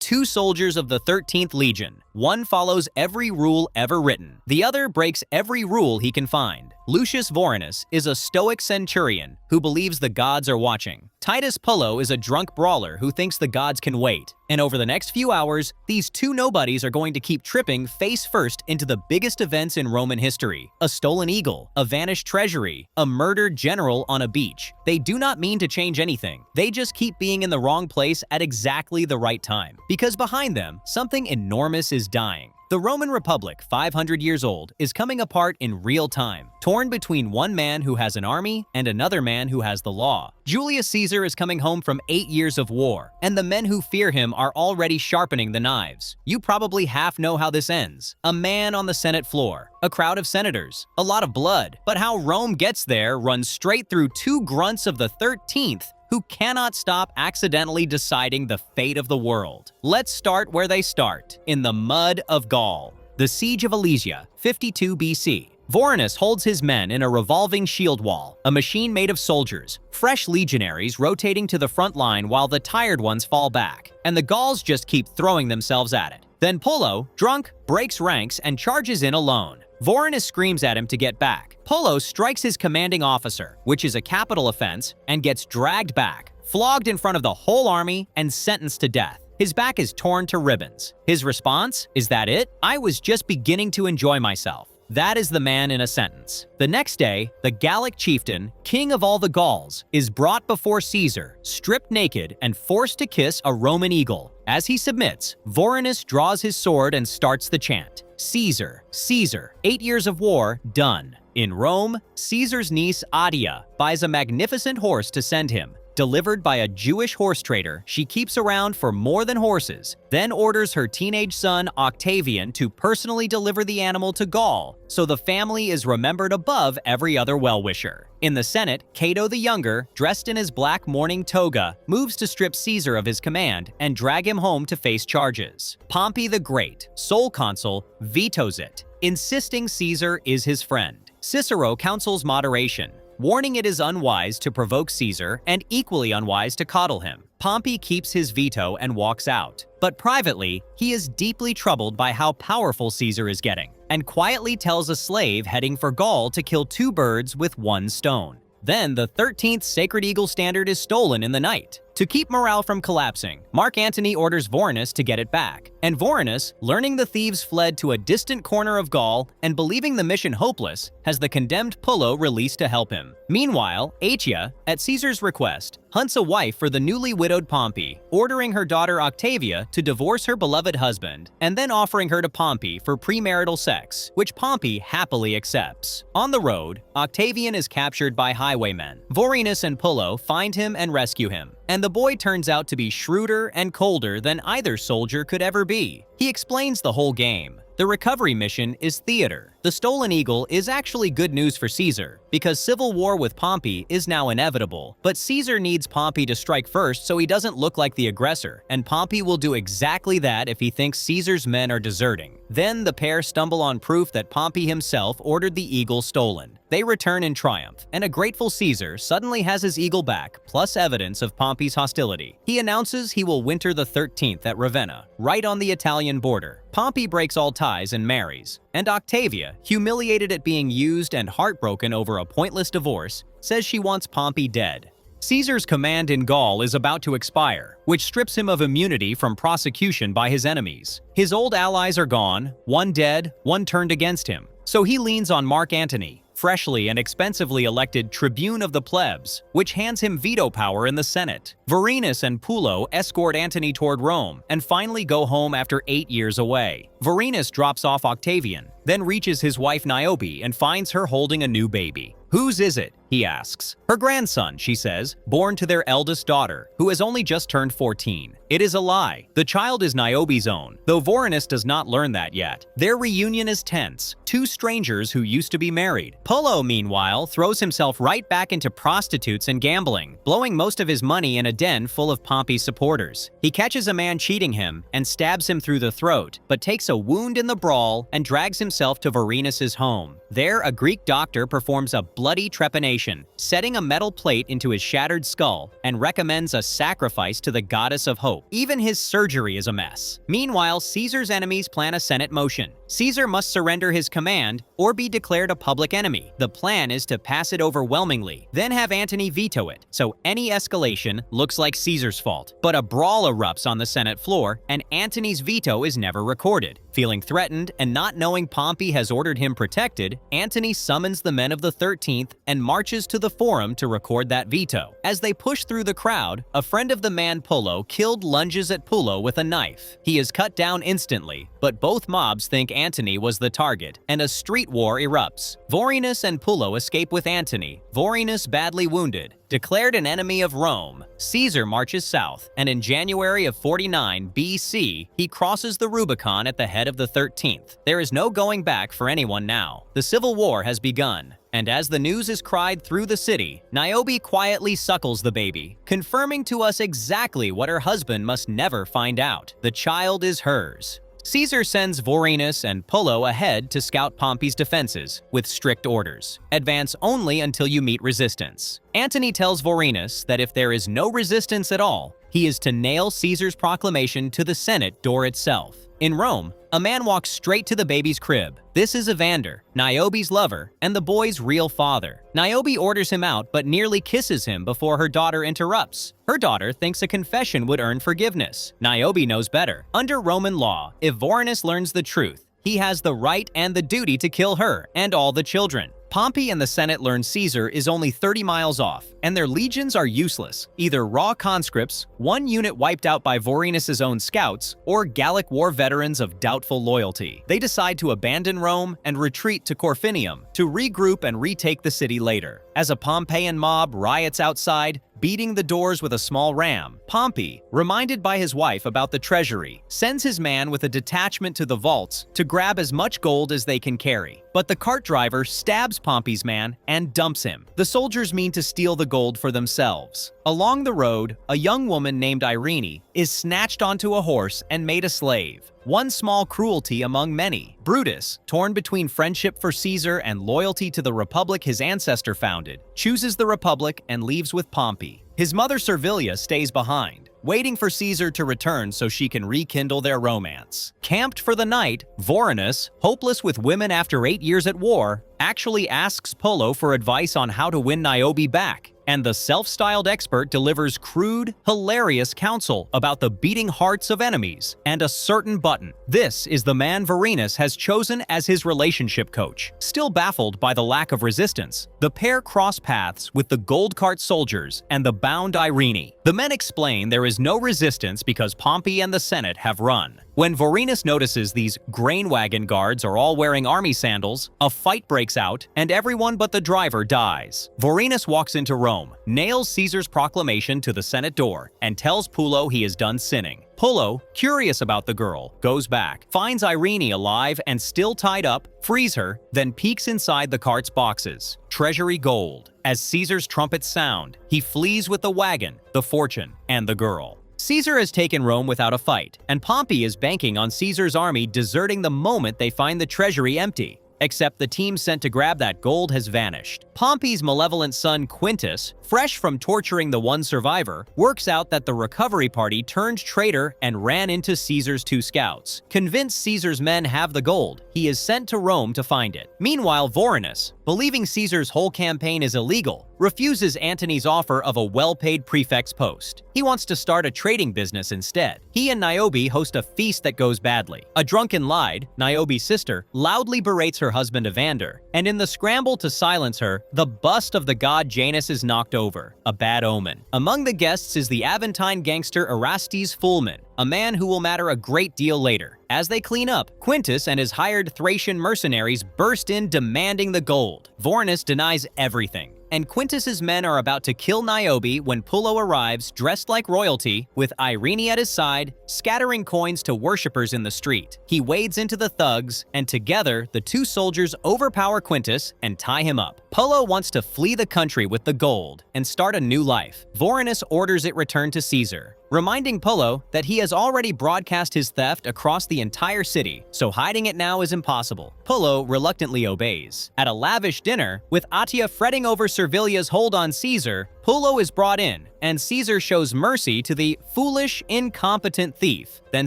two soldiers of the 13th Legion. One follows every rule ever written. The other breaks every rule he can find. Lucius Vorenus is a stoic centurion who believes the gods are watching. Titus Pullo is a drunk brawler who thinks the gods can wait. And over the next few hours, these two nobodies are going to keep tripping face first into the biggest events in Roman history: a stolen eagle, a vanished treasury, a murdered general on a beach. They do not mean to change anything. They just keep being in the wrong place at exactly the right time. Because behind them, something enormous is dying. The Roman Republic, 500 years old, is coming apart in real time, torn between one man who has an army and another man who has the law. Julius Caesar is coming home from 8 years of war, and the men who fear him are already sharpening the knives. You probably half know how this ends. A man on the Senate floor, a crowd of senators, a lot of blood. But how Rome gets there runs straight through two grunts of the 13th who cannot stop accidentally deciding the fate of the world. Let's start where they start, in the mud of Gaul. The Siege of Alesia, 52 BC. Vorenus holds his men in a revolving shield wall, a machine made of soldiers, fresh legionaries rotating to the front line while the tired ones fall back, and the Gauls just keep throwing themselves at it. Then Pullo, drunk, breaks ranks and charges in alone. Vorenus screams at him to get back. Pullo strikes his commanding officer, which is a capital offense, and gets dragged back, flogged in front of the whole army, and sentenced to death. His back is torn to ribbons. His response? Is that it? I was just beginning to enjoy myself. That is the man in a sentence. The next day, the Gallic chieftain, king of all the Gauls, is brought before Caesar, stripped naked and forced to kiss a Roman eagle. As he submits, Vorenus draws his sword and starts the chant. Caesar, Caesar, 8 years of war, done. In Rome, Caesar's niece Adia buys a magnificent horse to send him. Delivered by a Jewish horse trader she keeps around for more than horses, then orders her teenage son Octavian to personally deliver the animal to Gaul, so the family is remembered above every other well-wisher. In the Senate, Cato the Younger, dressed in his black mourning toga, moves to strip Caesar of his command and drag him home to face charges. Pompey the Great, sole consul, vetoes it, insisting Caesar is his friend. Cicero counsels moderation, warning it is unwise to provoke Caesar and equally unwise to coddle him. Pompey keeps his veto and walks out. But privately, he is deeply troubled by how powerful Caesar is getting, and quietly tells a slave heading for Gaul to kill two birds with one stone. Then the 13th Sacred Eagle standard is stolen in the night. To keep morale from collapsing, Mark Antony orders Vorenus to get it back. And Vorenus, learning the thieves fled to a distant corner of Gaul and believing the mission hopeless, has the condemned Pullo released to help him. Meanwhile, Atia, at Caesar's request, hunts a wife for the newly widowed Pompey, ordering her daughter Octavia to divorce her beloved husband, and then offering her to Pompey for premarital sex, which Pompey happily accepts. On the road, Octavian is captured by highwaymen. Vorenus and Pullo find him and rescue him, and the boy turns out to be shrewder and colder than either soldier could ever be. He explains the whole game. The recovery mission is theater. The stolen eagle is actually good news for Caesar, because civil war with Pompey is now inevitable. But Caesar needs Pompey to strike first so he doesn't look like the aggressor, and Pompey will do exactly that if he thinks Caesar's men are deserting. Then the pair stumble on proof that Pompey himself ordered the eagle stolen. They return in triumph, and a grateful Caesar suddenly has his eagle back, plus evidence of Pompey's hostility. He announces he will winter the 13th at Ravenna, right on the Italian border. Pompey breaks all ties and marries, and Octavia, humiliated at being used and heartbroken over a pointless divorce, says she wants Pompey dead. Caesar's command in Gaul is about to expire, which strips him of immunity from prosecution by his enemies. His old allies are gone, one dead, one turned against him. So he leans on Mark Antony, freshly and expensively elected tribune of the plebs, which hands him veto power in the Senate. Vorenus and Pullo escort Antony toward Rome and finally go home after 8 years away. Vorenus drops off Octavian, then reaches his wife Niobe and finds her holding a new baby. Whose is it? He asks. Her grandson, she says, born to their eldest daughter, who has only just turned 14. It is a lie. The child is Niobe's own, though Vorenus does not learn that yet. Their reunion is tense, two strangers who used to be married. Pullo, meanwhile, throws himself right back into prostitutes and gambling, blowing most of his money in a den full of Pompey's supporters. He catches a man cheating him and stabs him through the throat, but takes a wound in the brawl and drags himself to Vorenus's home. There, a Greek doctor performs a bloody trepanation assassination, setting a metal plate into his shattered skull, and recommends a sacrifice to the goddess of hope. Even his surgery is a mess. Meanwhile, Caesar's enemies plan a Senate motion. Caesar must surrender his command or be declared a public enemy. The plan is to pass it overwhelmingly, then have Antony veto it, so any escalation looks like Caesar's fault. But a brawl erupts on the Senate floor, and Antony's veto is never recorded. Feeling threatened and not knowing Pompey has ordered him protected, Antony summons the men of the 13th and marches to the Forum to record that veto. As they push through the crowd, a friend of the man Pullo lunges at Pullo with a knife. He is cut down instantly, but both mobs think Antony was the target, and a street war erupts. Vorenus and Pullo escape with Antony, Vorenus badly wounded. Declared an enemy of Rome, Caesar marches south, and in January of 49 BC, he crosses the Rubicon at the head of the 13th. There is no going back for anyone now. The civil war has begun, and as the news is cried through the city, Niobe quietly suckles the baby, confirming to us exactly what her husband must never find out. The child is hers. Caesar sends Vorenus and Pullo ahead to scout Pompey's defenses, with strict orders. Advance only until you meet resistance. Antony tells Vorenus that if there is no resistance at all, he is to nail Caesar's proclamation to the Senate door itself. In Rome, a man walks straight to the baby's crib. This is Evander, Niobe's lover, and the boy's real father. Niobe orders him out but nearly kisses him before her daughter interrupts. Her daughter thinks a confession would earn forgiveness. Niobe knows better. Under Roman law, if Vorenus learns the truth, he has the right and the duty to kill her and all the children. Pompey and the Senate learn Caesar is only 30 miles off, and their legions are useless, either raw conscripts, one unit wiped out by Vorenus' own scouts, or Gallic war veterans of doubtful loyalty. They decide to abandon Rome and retreat to Corfinium to regroup and retake the city later. As a Pompeian mob riots outside, beating the doors with a small ram, Pompey, reminded by his wife about the treasury, sends his man with a detachment to the vaults to grab as much gold as they can carry. But the cart driver stabs Pompey's man and dumps him. The soldiers mean to steal the gold for themselves. Along the road, a young woman named Irene is snatched onto a horse and made a slave. One small cruelty among many. Brutus, torn between friendship for Caesar and loyalty to the republic his ancestor founded, chooses the republic and leaves with Pompey. His mother Servilia stays behind, waiting for Caesar to return so she can rekindle their romance. Camped for the night, Vorenus, hopeless with women after 8 years at war, actually asks Pullo for advice on how to win Niobe back. And the self-styled expert delivers crude, hilarious counsel about the beating hearts of enemies and a certain button. This is the man Vorenus has chosen as his relationship coach. Still baffled by the lack of resistance, the pair cross paths with the gold cart soldiers and the bound Irene. The men explain there is no resistance because Pompey and the Senate have run. When Vorenus notices these grain wagon guards are all wearing army sandals, a fight breaks out, and everyone but the driver dies. Vorenus walks into Rome, nails Caesar's proclamation to the Senate door, and tells Pullo he is done sinning. Pullo, curious about the girl, goes back, finds Irene alive and still tied up, frees her, then peeks inside the cart's boxes. Treasury gold. As Caesar's trumpets sound, he flees with the wagon, the fortune, and the girl. Caesar has taken Rome without a fight, and Pompey is banking on Caesar's army deserting the moment they find the treasury empty. Except the team sent to grab that gold has vanished. Pompey's malevolent son Quintus, fresh from torturing the one survivor, works out that the recovery party turned traitor and ran into Caesar's 2 scouts. Convinced Caesar's men have the gold, he is sent to Rome to find it. Meanwhile, Vorenus, believing Caesar's whole campaign is illegal, refuses Antony's offer of a well-paid prefect's post. He wants to start a trading business instead. He and Niobe host a feast that goes badly. A drunken Lide, Niobe's sister, loudly berates her husband Evander, and in the scramble to silence her, the bust of the god Janus is knocked over, a bad omen. Among the guests is the Aventine gangster Erastes Fulman, a man who will matter a great deal later. As they clean up, Quintus and his hired Thracian mercenaries burst in demanding the gold. Vorenus denies everything, and Quintus's men are about to kill Niobe when Pullo arrives dressed like royalty, with Irene at his side, scattering coins to worshippers in the street. He wades into the thugs, and together, the 2 soldiers overpower Quintus and tie him up. Pullo wants to flee the country with the gold and start a new life. Vorenus orders it returned to Caesar. reminding Pullo that he has already broadcast his theft across the entire city, so hiding it now is impossible. Pullo reluctantly obeys. At a lavish dinner, with Atia fretting over Servilia's hold on Caesar, Pullo is brought in, and Caesar shows mercy to the foolish, incompetent thief, then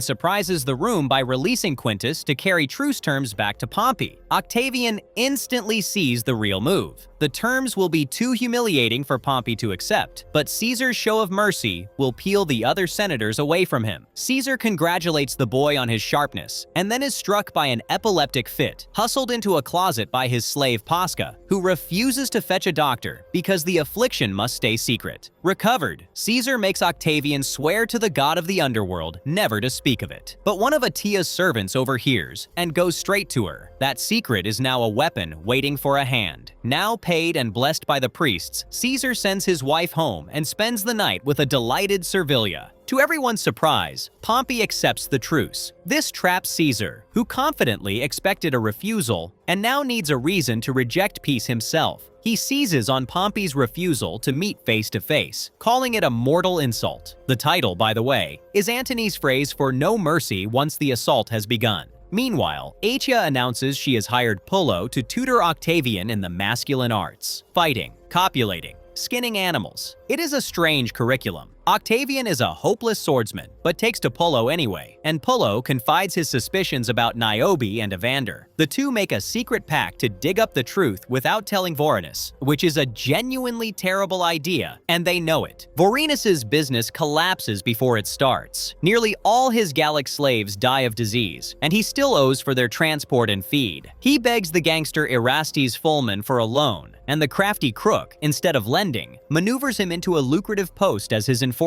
surprises the room by releasing Quintus to carry truce terms back to Pompey. Octavian instantly sees the real move. The terms will be too humiliating for Pompey to accept, but Caesar's show of mercy will peel the other senators away from him. Caesar congratulates the boy on his sharpness, and then is struck by an epileptic fit, hustled into a closet by his slave Pasca, who refuses to fetch a doctor because the affliction must stay secret. Recovered, Caesar makes Octavian swear to the god of the underworld never to speak of it. But one of Atia's servants overhears and goes straight to her. That secret is now a weapon waiting for a hand. Now paid and blessed by the priests, Caesar sends his wife home and spends the night with a delighted Servilia. To everyone's surprise, Pompey accepts the truce. This traps Caesar, who confidently expected a refusal and now needs a reason to reject peace himself. He seizes on Pompey's refusal to meet face to face, calling it a mortal insult. The title, by the way, is Antony's phrase for no mercy once the assault has begun. Meanwhile, Atia announces she has hired Pullo to tutor Octavian in the masculine arts: fighting, copulating, skinning animals. It is a strange curriculum. Octavian is a hopeless swordsman, but takes to Pullo anyway, and Pullo confides his suspicions about Niobe and Evander. The two make a secret pact to dig up the truth without telling Vorenus, which is a genuinely terrible idea, and they know it. Vorenus's business collapses before it starts. Nearly all his Gallic slaves die of disease, and he still owes for their transport and feed. He begs the gangster Erastes Fulman for a loan, and the crafty crook, instead of lending, maneuvers him into a lucrative post as his enforcer.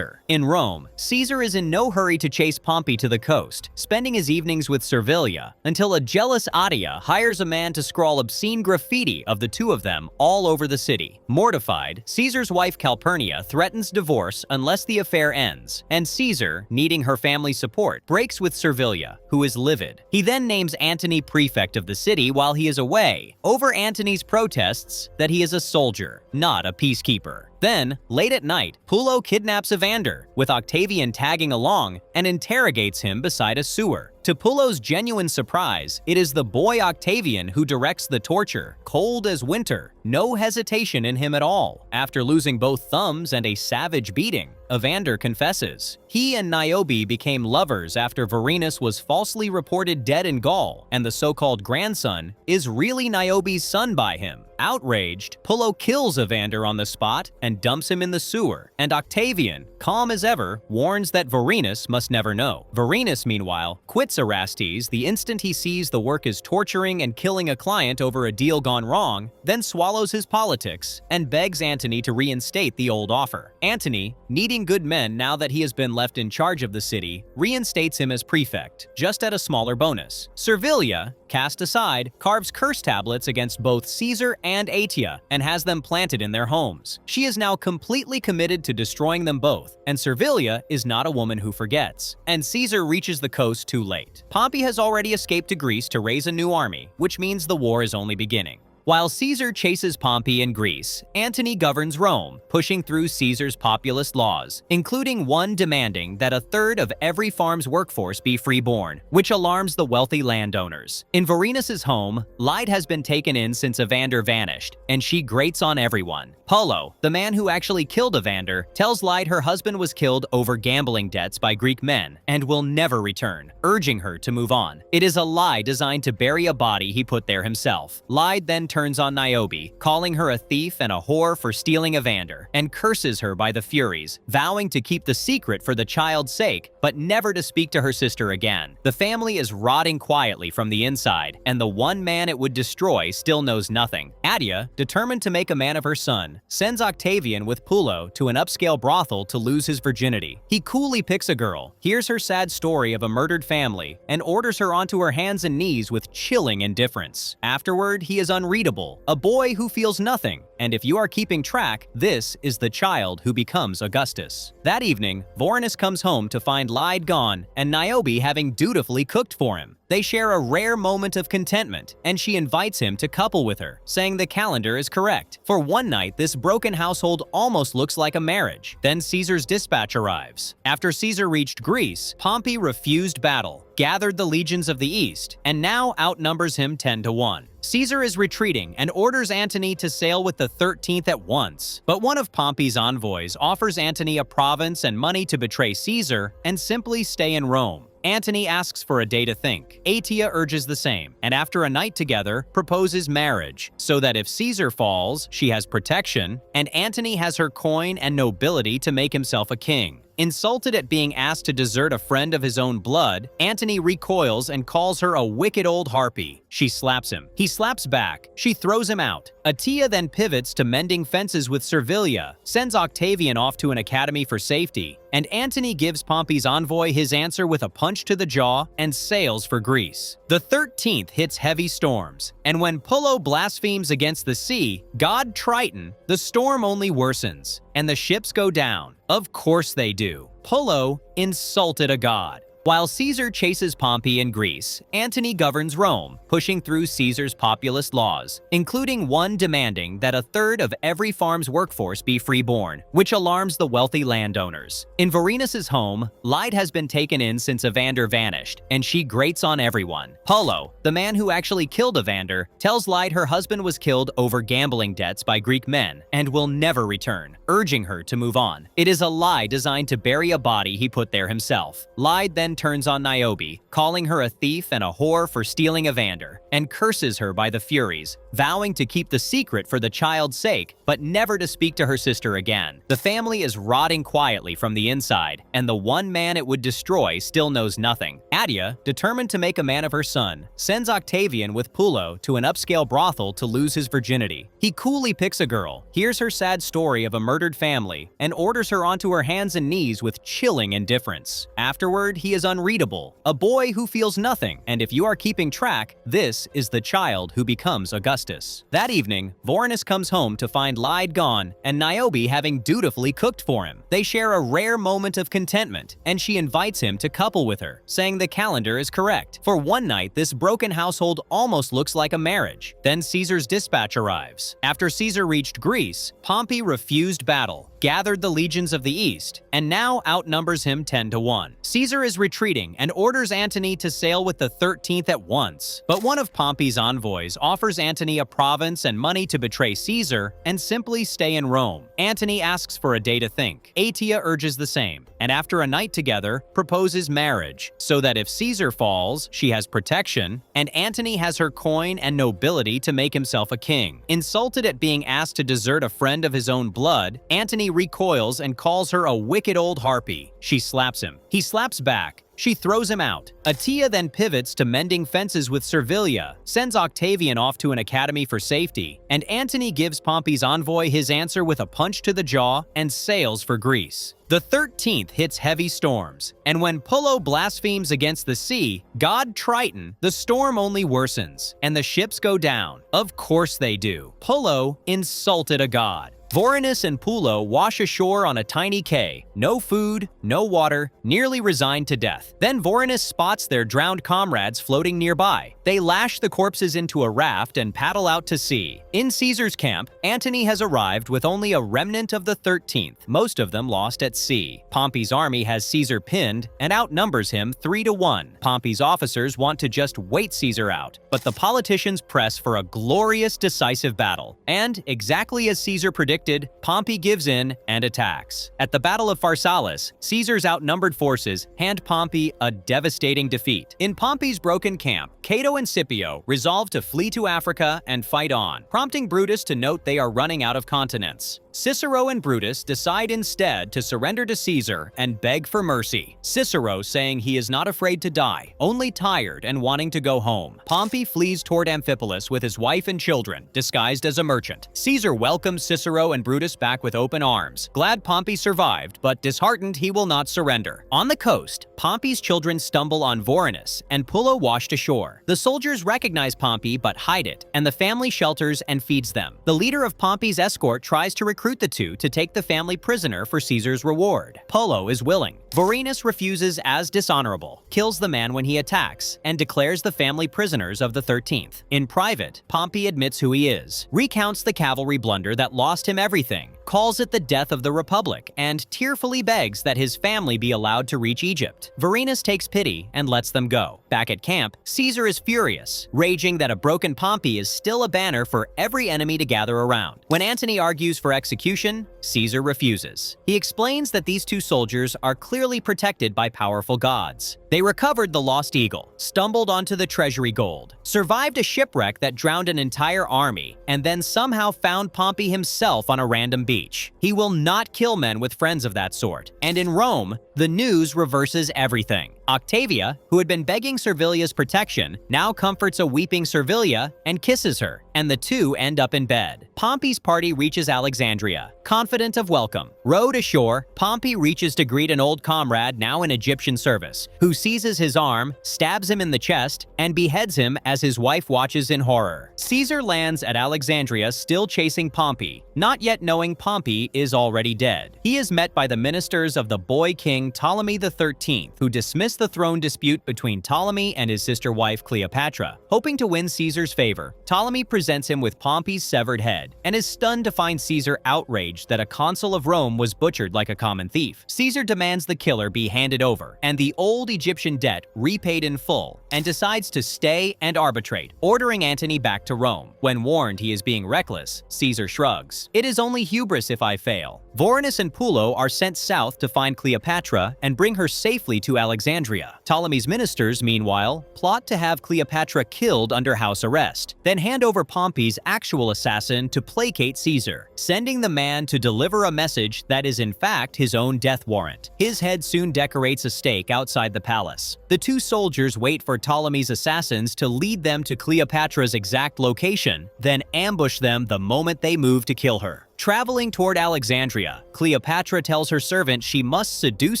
In Rome, Caesar is in no hurry to chase Pompey to the coast, spending his evenings with Servilia, until a jealous Atia hires a man to scrawl obscene graffiti of the two of them all over the city. Mortified, Caesar's wife Calpurnia threatens divorce unless the affair ends, and Caesar, needing her family's support, breaks with Servilia, who is livid. He then names Antony prefect of the city while he is away, over Antony's protests that he is a soldier, not a peacekeeper. Then, late at night, Pullo kidnaps Evander, with Octavian tagging along, and interrogates him beside a sewer. To Pullo's genuine surprise, it is the boy Octavian who directs the torture, cold as winter, no hesitation in him at all. After losing both thumbs and a savage beating, Evander confesses. He and Niobe became lovers after Vorenus was falsely reported dead in Gaul, and the so-called grandson is really Niobe's son by him. Outraged, Pullo kills Evander on the spot and dumps him in the sewer, and Octavian, calm as ever, warns that Vorenus must never know. Vorenus, meanwhile, quits Erastes the instant he sees the work is torturing and killing a client over a deal gone wrong, then swallows his politics and begs Antony to reinstate the old offer. Antony, needing good men now that he has been left in charge of the city, reinstates him as prefect, just at a smaller bonus. Servilia, cast aside, carves curse tablets against both Caesar and Atia and has them planted in their homes. She is now completely committed to destroying them both, and Servilia is not a woman who forgets. And Caesar reaches the coast too late. Pompey has already escaped to Greece to raise a new army, which means the war is only beginning. While Caesar chases Pompey in Greece, Antony governs Rome, pushing through Caesar's populist laws, including one demanding that a third of every farm's workforce be freeborn, which alarms the wealthy landowners. In Vorenus's home, Lyde has been taken in since Evander vanished, and she grates on everyone. Pullo, the man who actually killed Evander, tells Lyde her husband was killed over gambling debts by Greek men and will never return, urging her to move on. It is a lie designed to bury a body he put there himself. Lyde then turns on Niobe, calling her a thief and a whore for stealing Evander, and curses her by the Furies, vowing to keep the secret for the child's sake, but never to speak to her sister again. The family is rotting quietly from the inside, and the one man it would destroy still knows nothing. Atia, determined to make a man of her son, sends Octavian with Pullo to an upscale brothel to lose his virginity. He coolly picks a girl, hears her sad story of a murdered family, and orders her onto her hands and knees with chilling indifference. Afterward, he is unreadable, a boy who feels nothing, and if you are keeping track, this is the child who becomes Augustus. That evening, Vorenus comes home to find Lyde gone and Niobe having dutifully cooked for him. They share a rare moment of contentment, and she invites him to couple with her, saying the calendar is correct. For one night, this broken household almost looks like a marriage. Then Caesar's dispatch arrives. After Caesar reached Greece, Pompey refused battle, gathered the legions of the east, and now outnumbers him 10-1. Caesar is retreating and orders Antony to sail with the 13th at once. But one of Pompey's envoys offers Antony a province and money to betray Caesar and simply stay in Rome. Antony asks for a day to think. Atia urges the same, and after a night together, proposes marriage, so that if Caesar falls, she has protection, and Antony has her coin and nobility to make himself a king. Insulted at being asked to desert a friend of his own blood, Antony recoils and calls her a wicked old harpy. She slaps him. He slaps back. She throws him out. Atia then pivots to mending fences with Servilia, sends Octavian off to an academy for safety, and Antony gives Pompey's envoy his answer with a punch to the jaw and sails for Greece. The 13th hits heavy storms, and when Pullo blasphemes against the sea, god Triton, the storm only worsens, and the ships go down. Of course they do. Pullo insulted a god. While Caesar chases Pompey in Greece, Antony governs Rome, pushing through Caesar's populist laws, including one demanding that a third of every farm's workforce be freeborn, which alarms the wealthy landowners. In Vorenus' home, Lide has been taken in since Evander vanished, and she grates on everyone. Pullo, the man who actually killed Evander, tells Lide her husband was killed over gambling debts by Greek men and will never return, urging her to move on. It is a lie designed to bury a body he put there himself. Lide then turns on Niobe, calling her a thief and a whore for stealing Evander, and curses her by the Furies, vowing to keep the secret for the child's sake, but never to speak to her sister again. The family is rotting quietly from the inside, and the one man it would destroy still knows nothing. Adia, determined to make a man of her son, sends Octavian with Pullo to an upscale brothel to lose his virginity. He coolly picks a girl, hears her sad story of a murdered family, and orders her onto her hands and knees with chilling indifference. Afterward, he is unreadable, a boy who feels nothing, and if you are keeping track, this is the child who becomes Augustus. That evening, Vorenus comes home to find Lide gone and Niobe having dutifully cooked for him. They share a rare moment of contentment, and she invites him to couple with her, saying the calendar is correct. For one night, this broken household almost looks like a marriage. Then Caesar's dispatch arrives. After Caesar reached Greece, Pompey refused battle, gathered the legions of the east, and now outnumbers him 10-1. Caesar is retreating and orders Antony to sail with the 13th at once. But one of Pompey's envoys offers Antony a province and money to betray Caesar and simply stay in Rome. Antony asks for a day to think. Atia urges the same, and after a night together, proposes marriage, so that if Caesar falls, she has protection, and Antony has her coin and nobility to make himself a king. Insulted at being asked to desert a friend of his own blood, Antony recoils and calls her a wicked old harpy. She slaps him. He slaps back. She throws him out. Atia then pivots to mending fences with Servilia, sends Octavian off to an academy for safety, and Antony gives Pompey's envoy his answer with a punch to the jaw and sails for Greece. The 13th hits heavy storms, and when Pullo blasphemes against the sea, god Triton, the storm only worsens, and the ships go down. Of course they do. Pullo insulted a god. Vorenus and Pullo wash ashore on a tiny quay. No food, no water, nearly resigned to death. Then Vorenus spots their drowned comrades floating nearby. They lash the corpses into a raft and paddle out to sea. In Caesar's camp, Antony has arrived with only a remnant of the 13th, most of them lost at sea. Pompey's army has Caesar pinned and outnumbers him 3-1. Pompey's officers want to just wait Caesar out, but the politicians press for a glorious, decisive battle. And, exactly as Caesar predicted, Pompey gives in and attacks. At the Battle of Pharsalus, Caesar's outnumbered forces hand Pompey a devastating defeat. In Pompey's broken camp, Cato and Scipio resolve to flee to Africa and fight on, prompting Brutus to note they are running out of continents. Cicero and Brutus decide instead to surrender to Caesar and beg for mercy. Cicero saying he is not afraid to die, only tired and wanting to go home. Pompey flees toward Amphipolis with his wife and children, disguised as a merchant. Caesar welcomes Cicero and Brutus back with open arms, glad Pompey survived, but disheartened he will not surrender. On the coast, Pompey's children stumble on Vorenus, and Pullo washed ashore. The soldiers recognize Pompey but hide it, and the family shelters and feeds them. The leader of Pompey's escort tries to recruit recruit the two to take the family prisoner for Caesar's reward. Pullo is willing. Vorenus refuses as dishonorable, kills the man when he attacks, and declares the family prisoners of the 13th. In private, Pompey admits who he is, recounts the cavalry blunder that lost him everything, calls it the death of the Republic, and tearfully begs that his family be allowed to reach Egypt. Vorenus takes pity and lets them go. Back at camp, Caesar is furious, raging that a broken Pompey is still a banner for every enemy to gather around. When Antony argues for execution, Caesar refuses. He explains that these two soldiers are clearly protected by powerful gods. They recovered the lost eagle, stumbled onto the treasury gold, survived a shipwreck that drowned an entire army, and then somehow found Pompey himself on a random beach. He will not kill men with friends of that sort. And in Rome, the news reverses everything. Octavia, who had been begging Servilia's protection, now comforts a weeping Servilia and kisses her, and the two end up in bed. Pompey's party reaches Alexandria, confident of welcome. Rowed ashore, Pompey reaches to greet an old comrade now in Egyptian service, who seizes his arm, stabs him in the chest, and beheads him as his wife watches in horror. Caesar lands at Alexandria still chasing Pompey, not yet knowing Pompey is already dead. He is met by the ministers of the boy king Ptolemy XIII, who dismiss the throne dispute between Ptolemy and his sister wife Cleopatra. Hoping to win Caesar's favor, Ptolemy presents him with Pompey's severed head, and is stunned to find Caesar outraged that a consul of Rome was butchered like a common thief. Caesar demands the killer be handed over, and the old Egyptian debt repaid in full, and decides to stay and arbitrate, ordering Antony back to Rome. When warned he is being reckless, Caesar shrugs. "It is only hubris if I fail." Vorenus and Pullo are sent south to find Cleopatra and bring her safely to Alexandria. Ptolemy's ministers, meanwhile, plot to have Cleopatra killed under house arrest, then hand over Pompey's actual assassin to placate Caesar, sending the man to deliver a message that is in fact his own death warrant. His head soon decorates a stake outside the palace. The two soldiers wait for Ptolemy's assassins to lead them to Cleopatra's exact location, then ambush them the moment they move to kill her. Traveling toward Alexandria, Cleopatra tells her servant she must seduce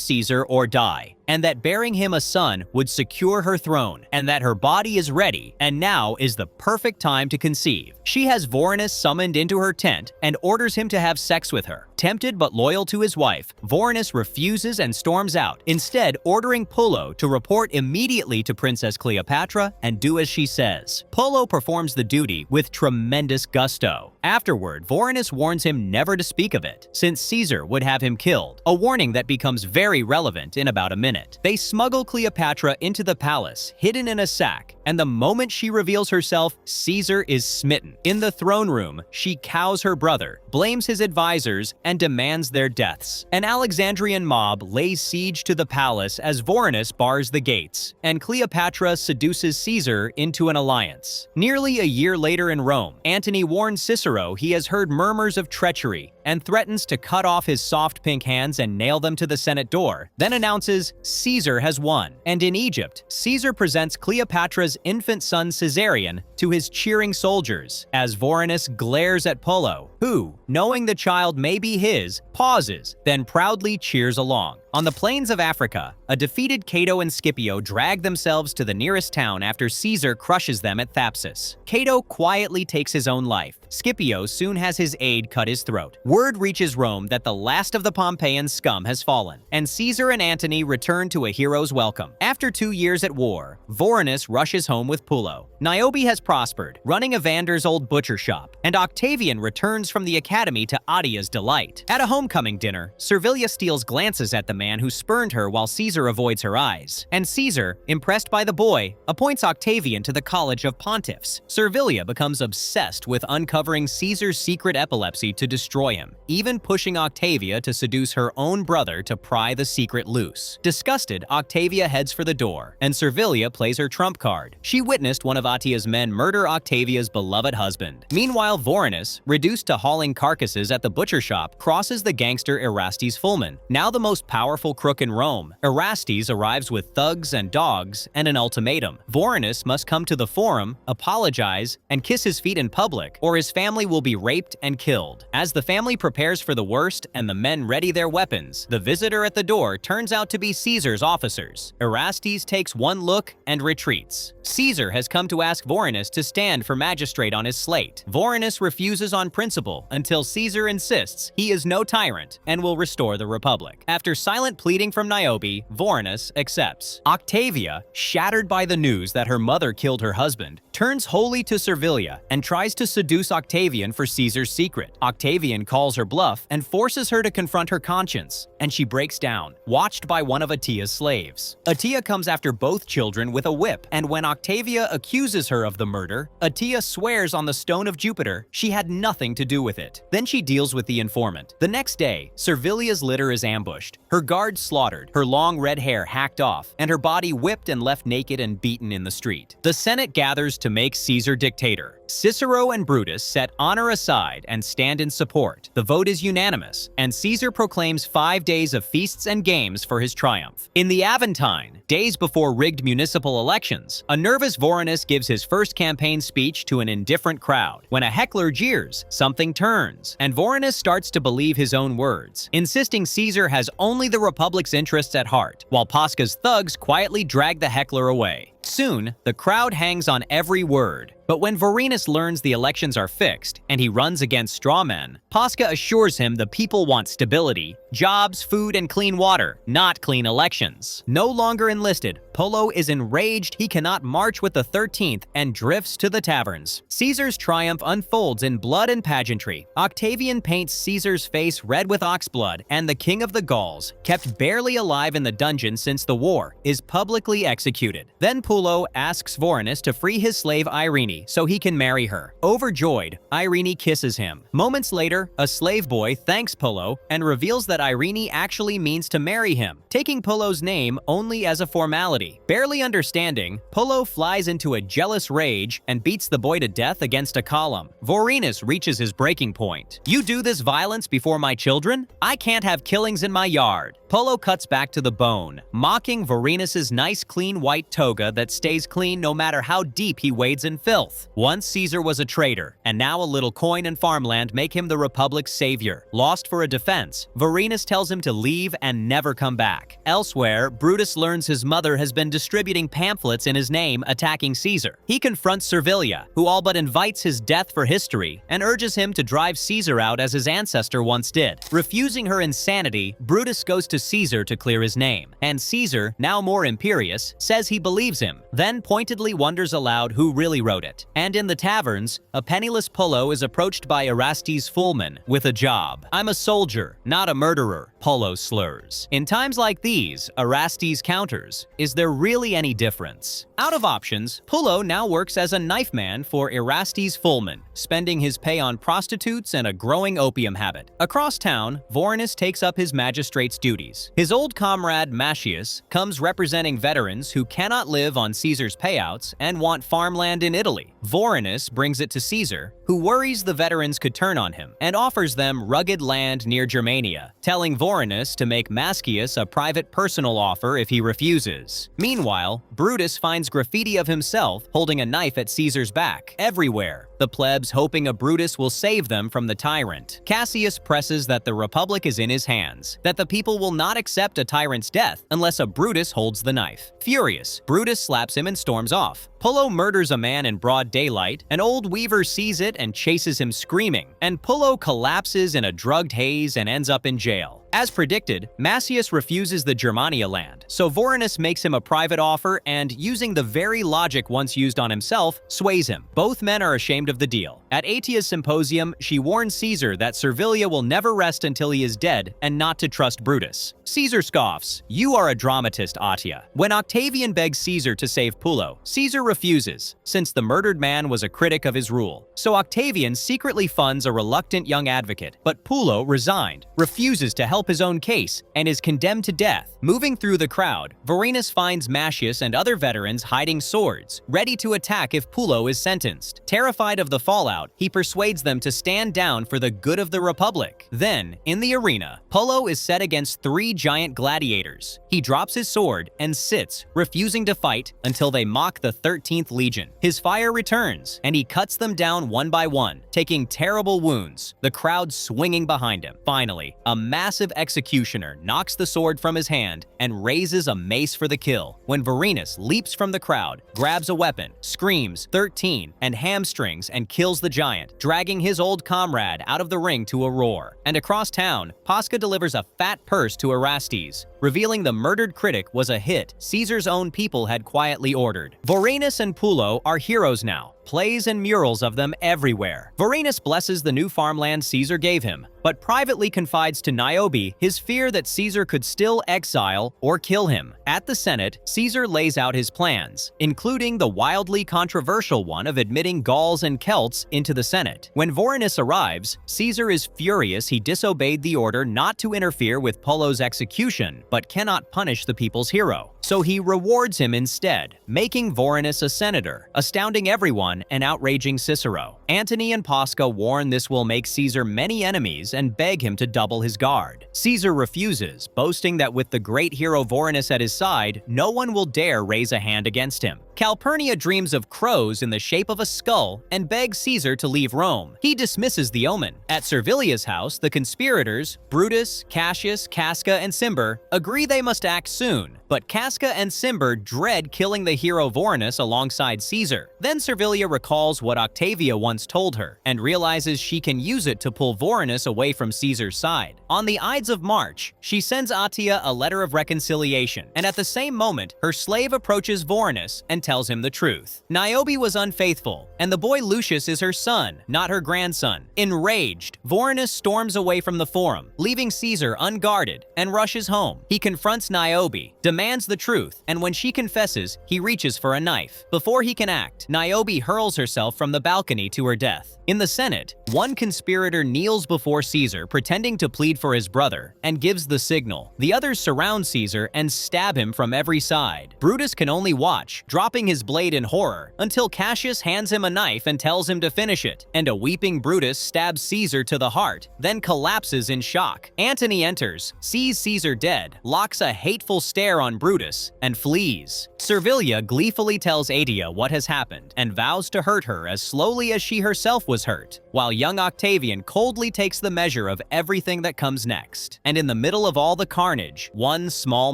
Caesar or die, and that bearing him a son would secure her throne, and that her body is ready, and now is the perfect time to conceive. She has Vorenus summoned into her tent and orders him to have sex with her. Tempted but loyal to his wife, Vorenus refuses and storms out, instead ordering Pullo to report immediately to Princess Cleopatra and do as she says. Pullo performs the duty with tremendous gusto. Afterward, Vorenus warns him never to speak of it, since Caesar would have him killed, a warning that becomes very relevant in about a minute. They smuggle Cleopatra into the palace, hidden in a sack, and the moment she reveals herself, Caesar is smitten. In the throne room, she cows her brother, blames his advisors, and demands their deaths. An Alexandrian mob lays siege to the palace as Vorenus bars the gates, and Cleopatra seduces Caesar into an alliance. Nearly a year later in Rome, Antony warns Cicero he has heard murmurs of treachery and threatens to cut off his soft pink hands and nail them to the Senate door, then announces Caesar has won. And in Egypt, Caesar presents Cleopatra's infant son Caesarion to his cheering soldiers, as Vorenus glares at Pullo, who, knowing the child may be his, pauses, then proudly cheers along. On the plains of Africa, a defeated Cato and Scipio drag themselves to the nearest town after Caesar crushes them at Thapsus. Cato quietly takes his own life. Scipio soon has his aide cut his throat. Word reaches Rome that the last of the Pompeian scum has fallen, and Caesar and Antony return to a hero's welcome. After 2 years at war, Vorenus rushes home with Pullo. Niobe has prospered, running Evander's old butcher shop, and Octavian returns from the academy to Adia's delight. At a homecoming dinner, Servilia steals glances at the man who spurned her while Caesar avoids her eyes, and Caesar, impressed by the boy, appoints Octavian to the College of Pontiffs. Servilia becomes obsessed with uncovering Caesar's secret epilepsy to destroy him, even pushing Octavia to seduce her own brother to pry the secret loose. Disgusted, Octavia heads for the door, and Servilia plays her trump card. She witnessed one of Attia's men murder Octavia's beloved husband. Meanwhile, Vorenus, reduced to hauling carcasses at the butcher shop, crosses the gangster Erastes Fulman, now the most powerful crook in Rome. Erastes arrives with thugs and dogs and an ultimatum. Vorenus must come to the forum, apologize, and kiss his feet in public, or his his family will be raped and killed. As the family prepares for the worst and the men ready their weapons, the visitor at the door turns out to be Caesar's officers. Erastes takes one look and retreats. Caesar has come to ask Vorenus to stand for magistrate on his slate. Vorenus refuses on principle until Caesar insists he is no tyrant and will restore the Republic. After silent pleading from Niobe, Vorenus accepts. Octavia, shattered by the news that her mother killed her husband, turns wholly to Servilia and tries to seduce Octavian for Caesar's secret. Octavian calls her bluff and forces her to confront her conscience, and she breaks down, watched by one of Attia's slaves. Attia comes after both children with a whip, and when Octavia accuses her of the murder, Attia swears on the stone of Jupiter she had nothing to do with it. Then she deals with the informant. The next day, Servilia's litter is ambushed, her guards slaughtered, her long red hair hacked off, and her body whipped and left naked and beaten in the street. The Senate gathers to make Caesar dictator. Cicero and Brutus set honor aside and stand in support. The vote is unanimous, and Caesar proclaims 5 days of feasts and games for his triumph. In the Aventine, days before rigged municipal elections, a nervous Vorenus gives his first campaign speech to an indifferent crowd. When a heckler jeers, something turns, and Vorenus starts to believe his own words, insisting Caesar has only the Republic's interests at heart, while Pasca's thugs quietly drag the heckler away. Soon, the crowd hangs on every word. But when Vorenus learns the elections are fixed and he runs against strawmen, Pasca assures him the people want stability, jobs, food, and clean water, not clean elections. No longer enlisted, Pullo is enraged he cannot march with the 13th and drifts to the taverns. Caesar's triumph unfolds in blood and pageantry. Octavian paints Caesar's face red with oxblood, and the king of the Gauls, kept barely alive in the dungeon since the war, is publicly executed. Then Pullo asks Vorenus to free his slave Irene so he can marry her. Overjoyed, Irene kisses him. Moments later, a slave boy thanks Pullo and reveals that Irene actually means to marry him, taking Pullo's name only as a formality. Barely understanding, Pullo flies into a jealous rage and beats the boy to death against a column. Vorenus reaches his breaking point. "You do this violence before my children? I can't have killings in my yard." Pullo cuts back to the bone, mocking Vorenus's nice clean white toga that stays clean no matter how deep he wades in filth. Once Caesar was a traitor, and now a little coin and farmland make him the Republic's savior. Lost for a defense, Vorenus tells him to leave and never come back. Elsewhere, Brutus learns his mother has been distributing pamphlets in his name attacking Caesar. He confronts Servilia, who all but invites his death for history, and urges him to drive Caesar out as his ancestor once did. Refusing her insanity, Brutus goes to Caesar to clear his name, and Caesar, now more imperious, says he believes him, then pointedly wonders aloud who really wrote it. And in the taverns, a penniless Pullo is approached by Erastes Fullman with a job. "I'm a soldier, not a murderer," Pullo slurs. In times like these, Erastes counters, "Is there really any difference?" Out of options, Pullo now works as a knife man for Erastes Fullman, spending his pay on prostitutes and a growing opium habit. Across town, Vorenus takes up his magistrate's duties. His old comrade Macius comes representing veterans who cannot live on Caesar's payouts and want farmland in Italy. Vorenus brings it to Caesar, who worries the veterans could turn on him, and offers them rugged land near Germania, telling Vorenus to make Macius a private personal offer if he refuses. Meanwhile, Brutus finds graffiti of himself holding a knife at Caesar's back everywhere, the plebs hoping a Brutus will save them from the tyrant. Cassius presses that the Republic is in his hands, that the people will not accept a tyrant's death unless a Brutus holds the knife. Furious, Brutus slaps him and storms off. Pullo murders a man in broad daylight, an old weaver sees it and chases him screaming, and Pullo collapses in a drugged haze and ends up in jail. As predicted, Macius refuses the Germania land, so Vorenus makes him a private offer and, using the very logic once used on himself, sways him. Both men are ashamed of the deal. At Attia's symposium, she warns Caesar that Servilia will never rest until he is dead and not to trust Brutus. Caesar scoffs, "You are a dramatist, Attia." When Octavian begs Caesar to save Pullo, Caesar refuses, since the murdered man was a critic of his rule. So Octavian secretly funds a reluctant young advocate, but Pullo, resigned, refuses to help his own case and is condemned to death. Moving through the crowd, Vorenus finds Macius and other veterans hiding swords, ready to attack if Pullo is sentenced. Terrified of the fallout, fallout, he persuades them to stand down for the good of the Republic. Then, in the arena, Pullo is set against 3 giant gladiators. He drops his sword and sits, refusing to fight until they mock the 13th Legion. His fire returns, and he cuts them down one by one, taking terrible wounds, the crowd swinging behind him. Finally, a massive executioner knocks the sword from his hand and raises a mace for the kill, when Vorenus leaps from the crowd, grabs a weapon, screams 13, and hamstrings and kills the giant, dragging his old comrade out of the ring to a roar. And across town, Pasca delivers a fat purse to Erastes, revealing the murdered critic was a hit Caesar's own people had quietly ordered. Vorenus and Pullo are heroes now, plays and murals of them everywhere. Vorenus blesses the new farmland Caesar gave him, but privately confides to Niobe his fear that Caesar could still exile or kill him. At the Senate, Caesar lays out his plans, including the wildly controversial one of admitting Gauls and Celts into the Senate. When Vorenus arrives, Caesar is furious he disobeyed the order not to interfere with Pullo's execution, but cannot punish the people's hero. So he rewards him instead, making Vorenus a senator, astounding everyone and outraging Cicero. Antony and Pasca warn this will make Caesar many enemies and beg him to double his guard. Caesar refuses, boasting that with the great hero Vorenus at his side, no one will dare raise a hand against him. Calpurnia dreams of crows in the shape of a skull and begs Caesar to leave Rome. He dismisses the omen. At Servilia's house, the conspirators, Brutus, Cassius, Casca, and Cimber, agree they must act soon, but Casca and Cimber dread killing the hero Vorenus alongside Caesar. Then Servilia recalls what Octavia once told her, and realizes she can use it to pull Vorenus away from Caesar's side. On the Ides of March, she sends Attia a letter of reconciliation, and at the same moment, her slave approaches Vorenus and tells him the truth. Niobe was unfaithful, and the boy Lucius is her son, not her grandson. Enraged, Vorenus storms away from the forum, leaving Caesar unguarded, and rushes home. He confronts Niobe, demands the truth, and when she confesses, he reaches for a knife. Before he can act, Niobe hurls herself from the balcony to her death. In the Senate, one conspirator kneels before Caesar pretending to plead for his brother and gives the signal. The others surround Caesar and stab him from every side. Brutus can only watch, dropping his blade in horror, until Cassius hands him a knife and tells him to finish it, and a weeping Brutus stabs Caesar to the heart, then collapses in shock. Antony enters, sees Caesar dead, locks a hateful stare on Brutus, and flees. Servilia gleefully tells Atia what has happened and vows to hurt her as slowly as she herself was hurt, while young Octavian coldly takes the measure of everything that comes next. And in the middle of all the carnage, one small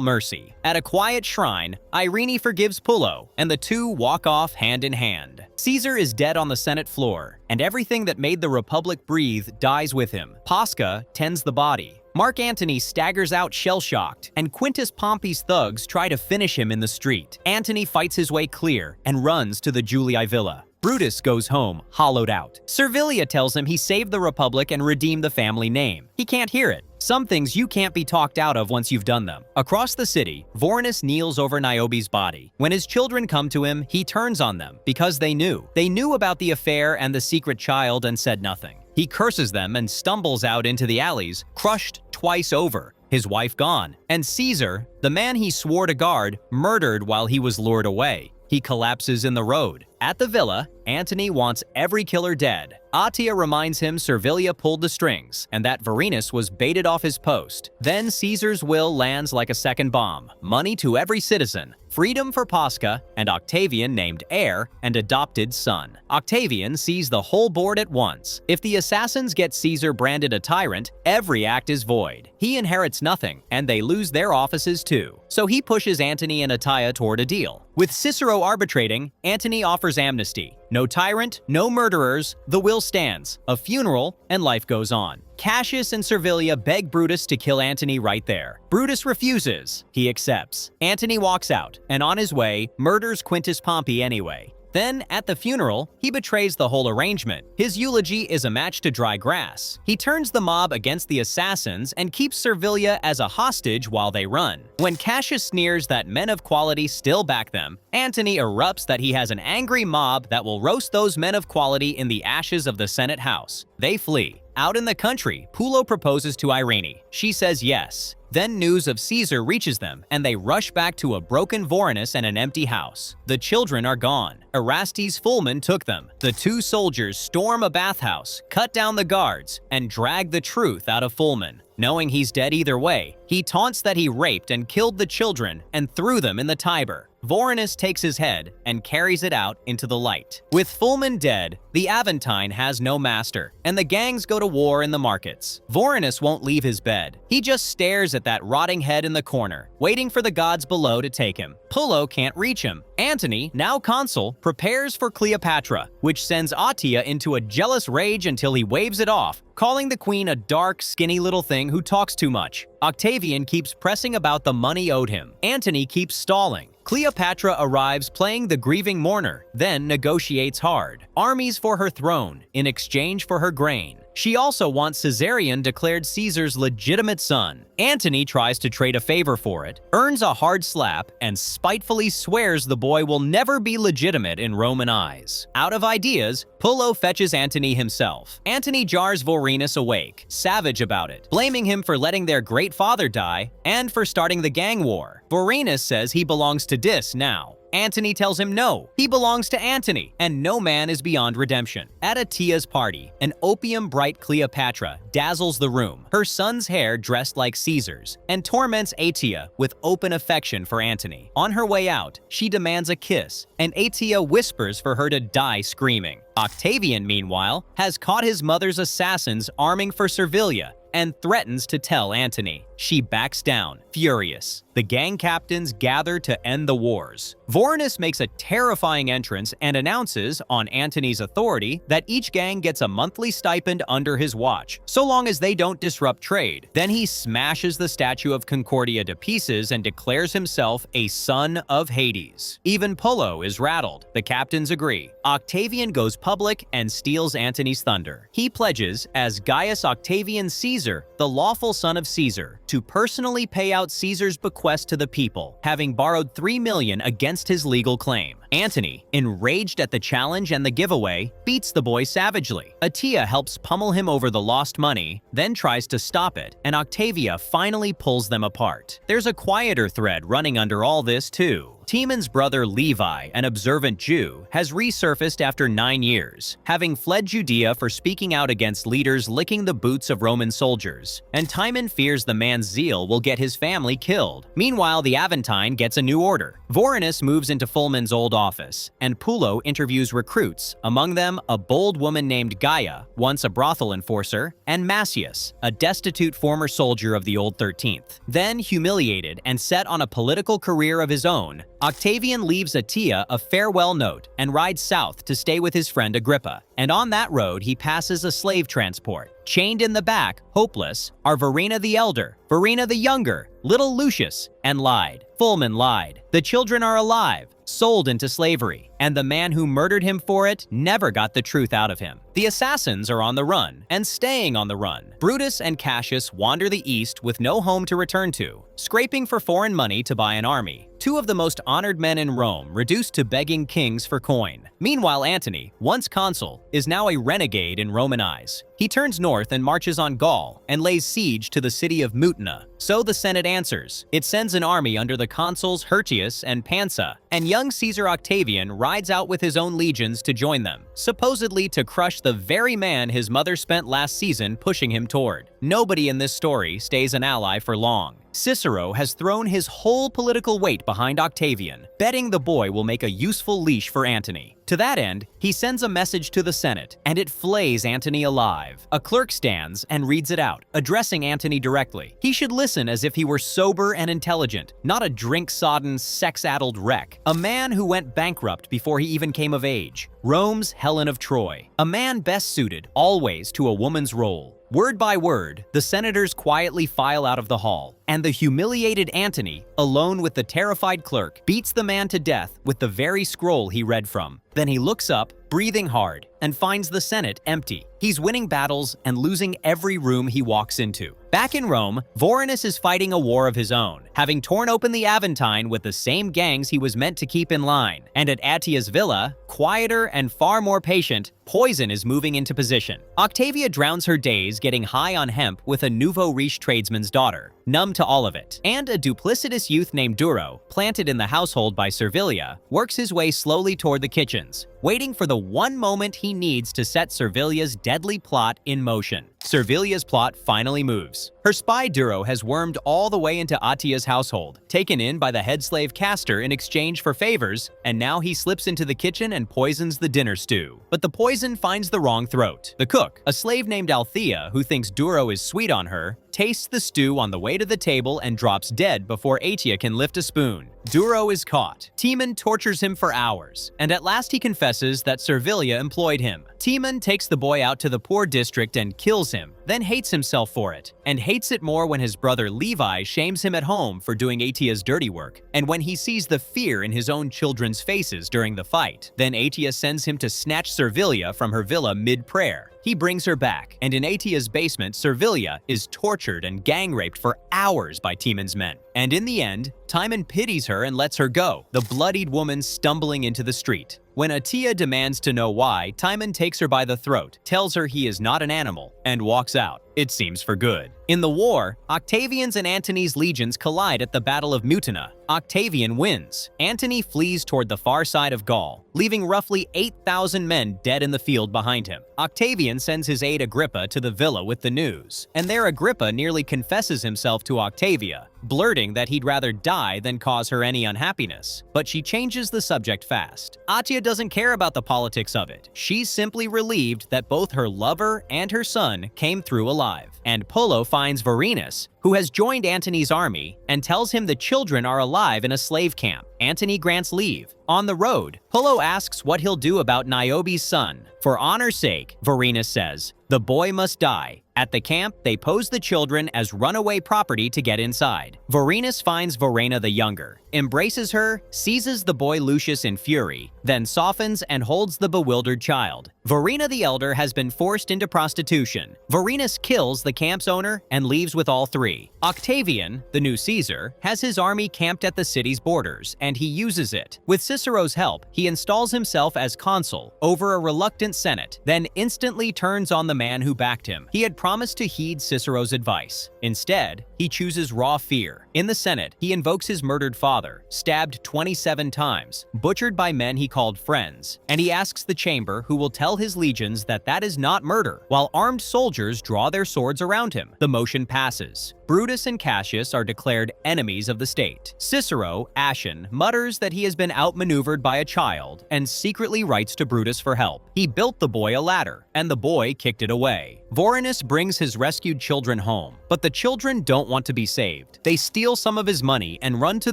mercy. At a quiet shrine, Irene forgives Pullo, and the two walk off hand in hand. Caesar is dead on the Senate floor, and everything that made the Republic breathe dies with him. Pasca tends the body. Mark Antony staggers out shell-shocked, and Quintus Pompey's thugs try to finish him in the street. Antony fights his way clear and runs to the Julii villa. Brutus goes home, hollowed out. Servilia tells him he saved the Republic and redeemed the family name. He can't hear it. Some things you can't be talked out of once you've done them. Across the city, Vorenus kneels over Niobe's body. When his children come to him, he turns on them because they knew. They knew about the affair and the secret child and said nothing. He curses them and stumbles out into the alleys, crushed twice over, his wife gone, and Caesar, the man he swore to guard, murdered while he was lured away. He collapses in the road. At the villa, Antony wants every killer dead. Attia reminds him Servilia pulled the strings and that Vorenus was baited off his post. Then Caesar's will lands like a second bomb. Money to every citizen, freedom for Pasca, and Octavian named heir and adopted son. Octavian sees the whole board at once. If the assassins get Caesar branded a tyrant, every act is void. He inherits nothing, and they lose their offices too. So he pushes Antony and Attia toward a deal. With Cicero arbitrating, Antony offers amnesty. No tyrant, no murderers, the will stands. A funeral, and life goes on. Cassius and Servilia beg Brutus to kill Antony right there. Brutus refuses. He accepts. Antony walks out, and on his way, murders Quintus Pompey anyway. Then, at the funeral, he betrays the whole arrangement. His eulogy is a match to dry grass. He turns the mob against the assassins and keeps Servilia as a hostage while they run. When Cassius sneers that men of quality still back them, Antony erupts that he has an angry mob that will roast those men of quality in the ashes of the Senate house. They flee. Out in the country, Pullo proposes to Irene. She says yes. Then news of Caesar reaches them, and they rush back to a broken Vorenus and an empty house. The children are gone. Erastes Fulman took them. The two soldiers storm a bathhouse, cut down the guards, and drag the truth out of Fulman. Knowing he's dead either way, he taunts that he raped and killed the children and threw them in the Tiber. Vorenus takes his head and carries it out into the light. With Fulman dead, the Aventine has no master, and the gangs go to war in the markets. Vorenus won't leave his bed. He just stares at that rotting head in the corner, waiting for the gods below to take him. Pullo can't reach him. Antony, now consul, prepares for Cleopatra, which sends Attia into a jealous rage until he waves it off, calling the queen a dark, skinny little thing who talks too much. Octavian keeps pressing about the money owed him. Antony keeps stalling. Cleopatra arrives playing the grieving mourner, then negotiates hard. Armies for her throne, in exchange for her grain. She also wants Caesarion declared Caesar's legitimate son. Antony tries to trade a favor for it, earns a hard slap, and spitefully swears the boy will never be legitimate in Roman eyes. Out of ideas, Pullo fetches Antony himself. Antony jars Vorenus awake, savage about it, blaming him for letting their great father die and for starting the gang war. Vorenus says he belongs to Dis now. Antony tells him no, he belongs to Antony, and no man is beyond redemption. At Attia's party, an opium-bright Cleopatra dazzles the room, her son's hair dressed like Caesar's, and torments Attia with open affection for Antony. On her way out, she demands a kiss, and Attia whispers for her to die screaming. Octavian, meanwhile, has caught his mother's assassins arming for Servilia and threatens to tell Antony. She backs down, furious. The gang captains gather to end the wars. Vorenus makes a terrifying entrance and announces, on Antony's authority, that each gang gets a monthly stipend under his watch, so long as they don't disrupt trade. Then he smashes the statue of Concordia to pieces and declares himself a son of Hades. Even Pullo is rattled. The captains agree. Octavian goes public and steals Antony's thunder. He pledges, as Gaius Octavian Caesar, the lawful son of Caesar, to personally pay out Caesar's bequest to the people, having borrowed 3 million against his legal claim. Antony, enraged at the challenge and the giveaway, beats the boy savagely. Attia helps pummel him over the lost money, then tries to stop it, and Octavia finally pulls them apart. There's a quieter thread running under all this too. Timon's brother Levi, an observant Jew, has resurfaced after 9 years, having fled Judea for speaking out against leaders licking the boots of Roman soldiers, and Timon fears the man's zeal will get his family killed. Meanwhile, the Aventine gets a new order. Vorenus moves into Fulman's old office, and Pullo interviews recruits, among them a bold woman named Gaia, once a brothel enforcer, and Massius, a destitute former soldier of the Old 13th. Then, humiliated and set on a political career of his own, Octavian leaves Attia a farewell note and rides south to stay with his friend Agrippa. And on that road, he passes a slave transport. Chained in the back, hopeless, are Verena the Elder, Verena the Younger, little Lucius, and lied. Fulman lied. The children are alive, sold into slavery, and the man who murdered him for it never got the truth out of him. The assassins are on the run, and staying on the run. Brutus and Cassius wander the east with no home to return to, scraping for foreign money to buy an army. Two of the most honored men in Rome reduced to begging kings for coin. Meanwhile, Antony, once consul, is now a renegade in Roman eyes. He turns north and marches on Gaul and lays siege to the city of Mutina. So the Senate answers. It sends an army under the consuls Hirtius and Pansa, and young Caesar Octavian rides out with his own legions to join them, supposedly to crush the very man his mother spent last season pushing him toward. Nobody in this story stays an ally for long. Cicero has thrown his whole political weight behind Octavian, betting the boy will make a useful leash for Antony. To that end, he sends a message to the Senate, and it flays Antony alive. A clerk stands and reads it out, addressing Antony directly. He should listen as if he were sober and intelligent, not a drink-sodden, sex-addled wreck. A man who went bankrupt before he even came of age. Rome's Helen of Troy. A man best suited, always, to a woman's role. Word by word, the senators quietly file out of the hall, and the humiliated Antony, alone with the terrified clerk, beats the man to death with the very scroll he read from. Then he looks up, breathing hard, and finds the Senate empty. He's winning battles and losing every room he walks into. Back in Rome, Vorenus is fighting a war of his own, having torn open the Aventine with the same gangs he was meant to keep in line. And at Attia's villa, quieter and far more patient, poison is moving into position. Octavia drowns her days getting high on hemp with a nouveau riche tradesman's daughter, numb to all of it. And a duplicitous youth named Duro, planted in the household by Servilia, works his way slowly toward the kitchens, waiting for the one moment he needs to set Servilia's deadly plot in motion. Servilia's plot finally moves. Her spy Duro has wormed all the way into Attia's household, taken in by the head slave Castor in exchange for favors, and now he slips into the kitchen and poisons the dinner stew. But the poison finds the wrong throat. The cook, a slave named Althea who thinks Duro is sweet on her, tastes the stew on the way to the table and drops dead before Attia can lift a spoon. Duro is caught. Timon tortures him for hours, and at last he confesses that Servilia employed him. Timon takes the boy out to the poor district and kills him, then hates himself for it, and hates it more when his brother Levi shames him at home for doing Attia's dirty work, and when he sees the fear in his own children's faces during the fight. Then Attia sends him to snatch Servilia from her villa mid-prayer. He brings her back, and in Attia's basement, Servilia is tortured and gang-raped for hours by Timon's men. And in the end, Timon pities her and lets her go, the bloodied woman stumbling into the street. When Attia demands to know why, Timon takes her by the throat, tells her he is not an animal, and walks out. It seems for good. In the war, Octavian's and Antony's legions collide at the Battle of Mutina. Octavian wins. Antony flees toward the far side of Gaul, leaving roughly 8,000 men dead in the field behind him. Octavian sends his aide Agrippa to the villa with the news, and there Agrippa nearly confesses himself to Octavia, blurting that he'd rather die than cause her any unhappiness. But she changes the subject fast. Attia doesn't care about the politics of it. She's simply relieved that both her lover and her son came through alive. And Pullo finds Vorenus, who has joined Antony's army, and tells him the children are alive in a slave camp. Antony grants leave. On the road, Pullo asks what he'll do about Niobe's son. For honor's sake, Vorenus says, the boy must die. At the camp, they pose the children as runaway property to get inside. Vorenus finds Verena the younger, embraces her, seizes the boy Lucius in fury, then softens and holds the bewildered child. Verena the elder has been forced into prostitution. Vorenus kills the camp's owner and leaves with all three. Octavian, the new Caesar, has his army camped at the city's borders, and he uses it. With Cicero's help, he installs himself as consul over a reluctant Senate, then instantly turns on the man who backed him. He had promised to heed Cicero's advice. Instead, he chooses raw fear. In the Senate, he invokes his murdered father, stabbed 27 times, butchered by men he called friends, and he asks the chamber who will tell his legions that that is not murder, while armed soldiers draw their swords around him. The motion passes. Brutus and Cassius are declared enemies of the state. Cicero, ashen, mutters that he has been outmaneuvered by a child and secretly writes to Brutus for help. He built the boy a ladder, and the boy kicked it away. Vorenus brings his rescued children home, but the children don't want to be saved. They steal some of his money and run to